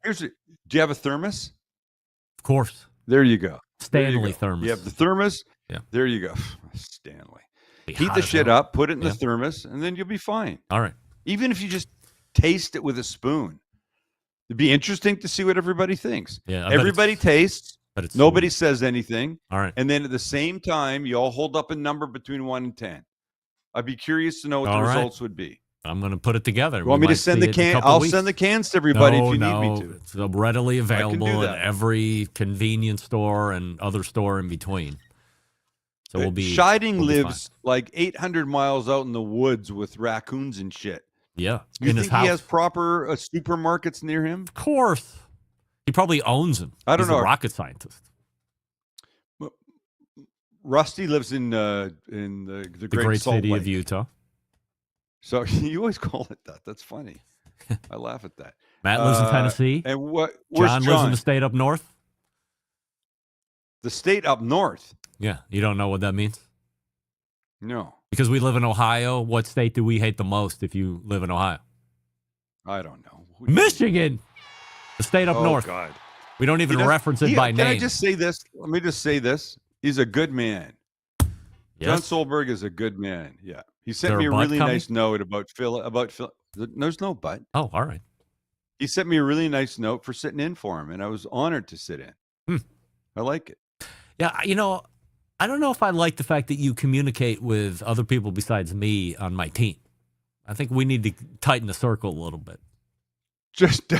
Do you have a thermos? Of course. There you go. Stanley thermos. You have the thermos? Yeah. There you go. Stanley. Heat the shit up, put it in the thermos, and then you'll be fine. All right. Even if you just taste it with a spoon. It'd be interesting to see what everybody thinks. Yeah. Everybody tastes. But it's nobody sweet. says anything. All right. And then at the same time, you all hold up a number between 1 and 10. I'd be curious to know what the results would be. I'm going to put it together. You want me to send the can? I'll send the cans to everybody if you need me to. It's readily available at every convenience store and other store in between. So Scheiding lives like 800 miles out in the woods with raccoons and shit. Yeah. You think he has proper supermarkets near him? Of course. He probably owns them. I don't know. He's a rocket scientist. Rusty lives in the great Salt city Lake. of Utah. So you always call it that. That's funny. I laugh at that. Matt lives in Tennessee. And where's John lives in the state up north. The state up north? Yeah. You don't know what that means? No. Because we live in Ohio. What state do we hate the most if you live in Ohio? I don't know. Michigan. The state up north. Oh, God. We don't even reference it by name. Can I just say this? Let me just say this. He's a good man. Yes. John Solberg is a good man. Yeah. He sent me a really nice note about Phil. There's no but. Oh, all right. He sent me a really nice note for sitting in for him, and I was honored to sit in. I like it. Yeah, I don't know if I like the fact that you communicate with other people besides me on my team. I think we need to tighten the circle a little bit. Just Doug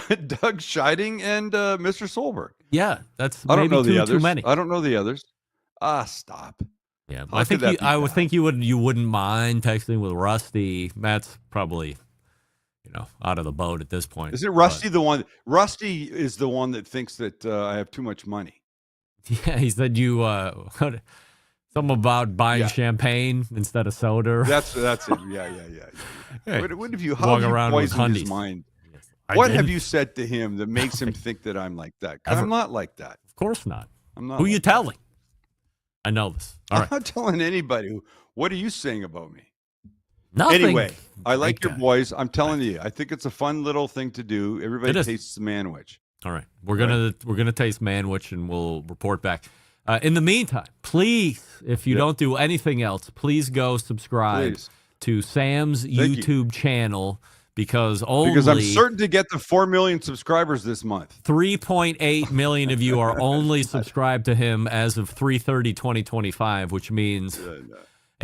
Scheiding and Mr. Solberg. Yeah, that's I don't know the others. Too many. I don't know the others. Stop. Yeah, I think I would think you wouldn't mind texting with Rusty. Matt's probably, out of the boat at this point. Isn't Rusty the one? Rusty is the one that thinks that I have too much money. Yeah, he said something about buying champagne instead of soda. That's it. Yeah. Hey, what have you poisoned his mind? Yes, what have you said to him that makes him think that I'm like that? I'm not like that. Of course not. I'm not. Who are you telling? I know this. All right. I'm not telling anybody. What are you saying about me? Nothing. Anyway, I like your boys. I'm telling you, I think it's a fun little thing to do. Everybody tastes the manwich. All right, we're gonna taste manwich and we'll report back. In the meantime, please, if you don't do anything else, please go subscribe to Sam's YouTube channel because I'm certain to get the 4 million subscribers this month. 3.8 million of you are only subscribed to him as of 3/30/2025, which means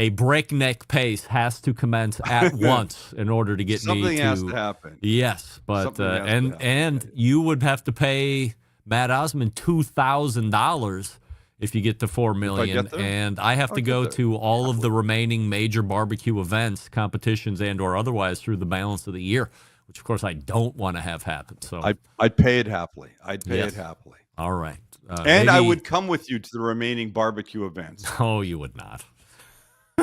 a breakneck pace has to commence at once in order to get Something me to. has to happen. Yes, but Something has to happen. and you would have to pay Matt Osman $2,000 if you get to 4 million, get there? and I have to go to all of the remaining major barbecue events, competitions, and/or otherwise through the balance of the year, which of course I don't want to have happen. So I'd pay it happily. I'd pay it happily. All right, and I would come with you to the remaining barbecue events. Oh, you would not.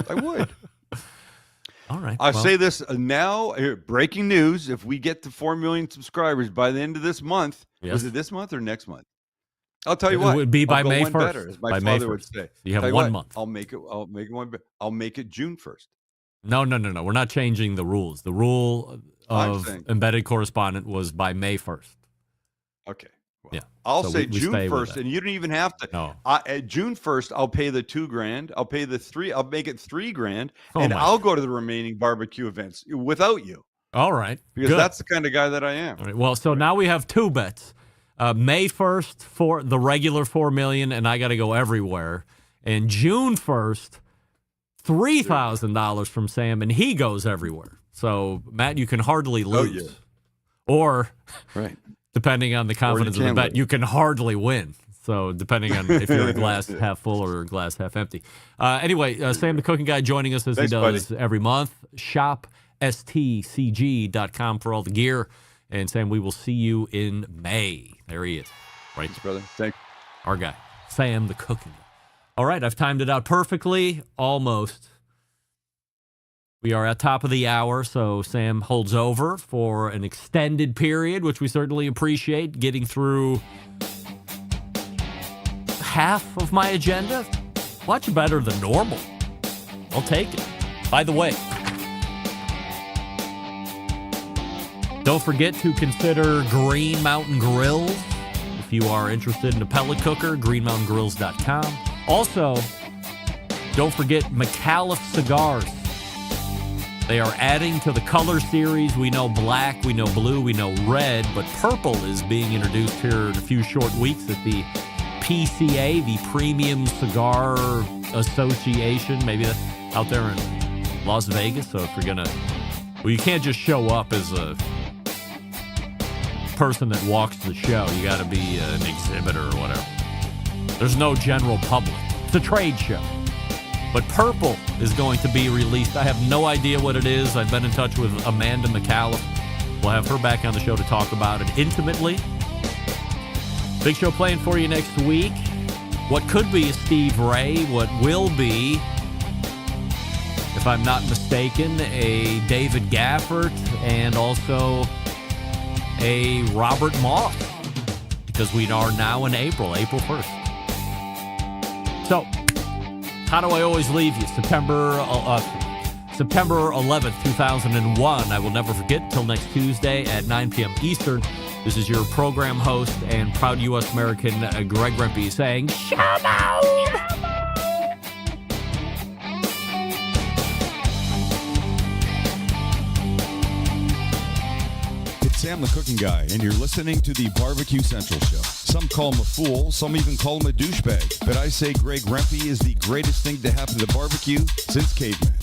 I would. All right. I'll say this now. Breaking news: if we get to 4 million subscribers by the end of this month, is it this month or next month? I'll tell you what. It would be by May 1st. Better, as my father would say. You have 1 month. I'll make it. I'll make it June 1st. No. We're not changing the rules. The rule of Embedded Correspondent was by May 1st. Okay. Well, yeah. I'll so say we June stay 1st, and you don't even have to. No. At June 1st, I'll pay the $2,000. I'll pay the $3,000. I'll make it $3,000, and my. I'll go to the remaining barbecue events without you. All right. Because that's the kind of guy that I am. All right. Well, so now we have two bets. May 1st for the regular 4 million, and I got to go everywhere. And June 1st, $3,000 from Sam, and he goes everywhere. So, Matt, you can hardly lose. Yeah. Or, right. depending on the confidence of the bet, you can hardly win. So, depending on if you're a glass half full or a glass half empty. Anyway, Sam, the cooking guy, joining us as he does every month. Shop stcg.com for all the gear. And Sam, we will see you in May. There he is. Right, brother. Thanks. Our guy, Sam, the cooking guy. All right, I've timed it out perfectly, almost. We are at top of the hour, so Sam holds over for an extended period, which we certainly appreciate, getting through half of my agenda. Much better than normal. I'll take it. By the way, don't forget to consider Green Mountain Grills. If you are interested in a pellet cooker, greenmountaingrills.com. Also, don't forget McAuliffe Cigars. They are adding to the color series. We know black, we know blue, we know red, but purple is being introduced here in a few short weeks at the PCA, the Premium Cigar Association, maybe out there in Las Vegas. So if you're going to, well, you can't just show up as a person that walks the show. You got to be an exhibitor or whatever. There's no general public. It's a trade show. But purple is going to be released. I have no idea what it is. I've been in touch with Amanda McAuliffe. We'll have her back on the show to talk about it intimately. Big show playing for you next week. What could be a Steve Ray, what will be, if I'm not mistaken, a David Gaffert, and also a Robert Moss, because we are now in April 1st. So, how do I always leave you? September 11th, 2001. I will never forget till next Tuesday at 9 p.m. Eastern. This is your program host and proud U.S. American Greg Rempe saying, Shalom! Sam the Cooking Guy, and you're listening to the Barbecue Central Show. Some call him a fool, some even call him a douchebag. But I say Greg Rempe is the greatest thing to happen to barbecue since cavemen.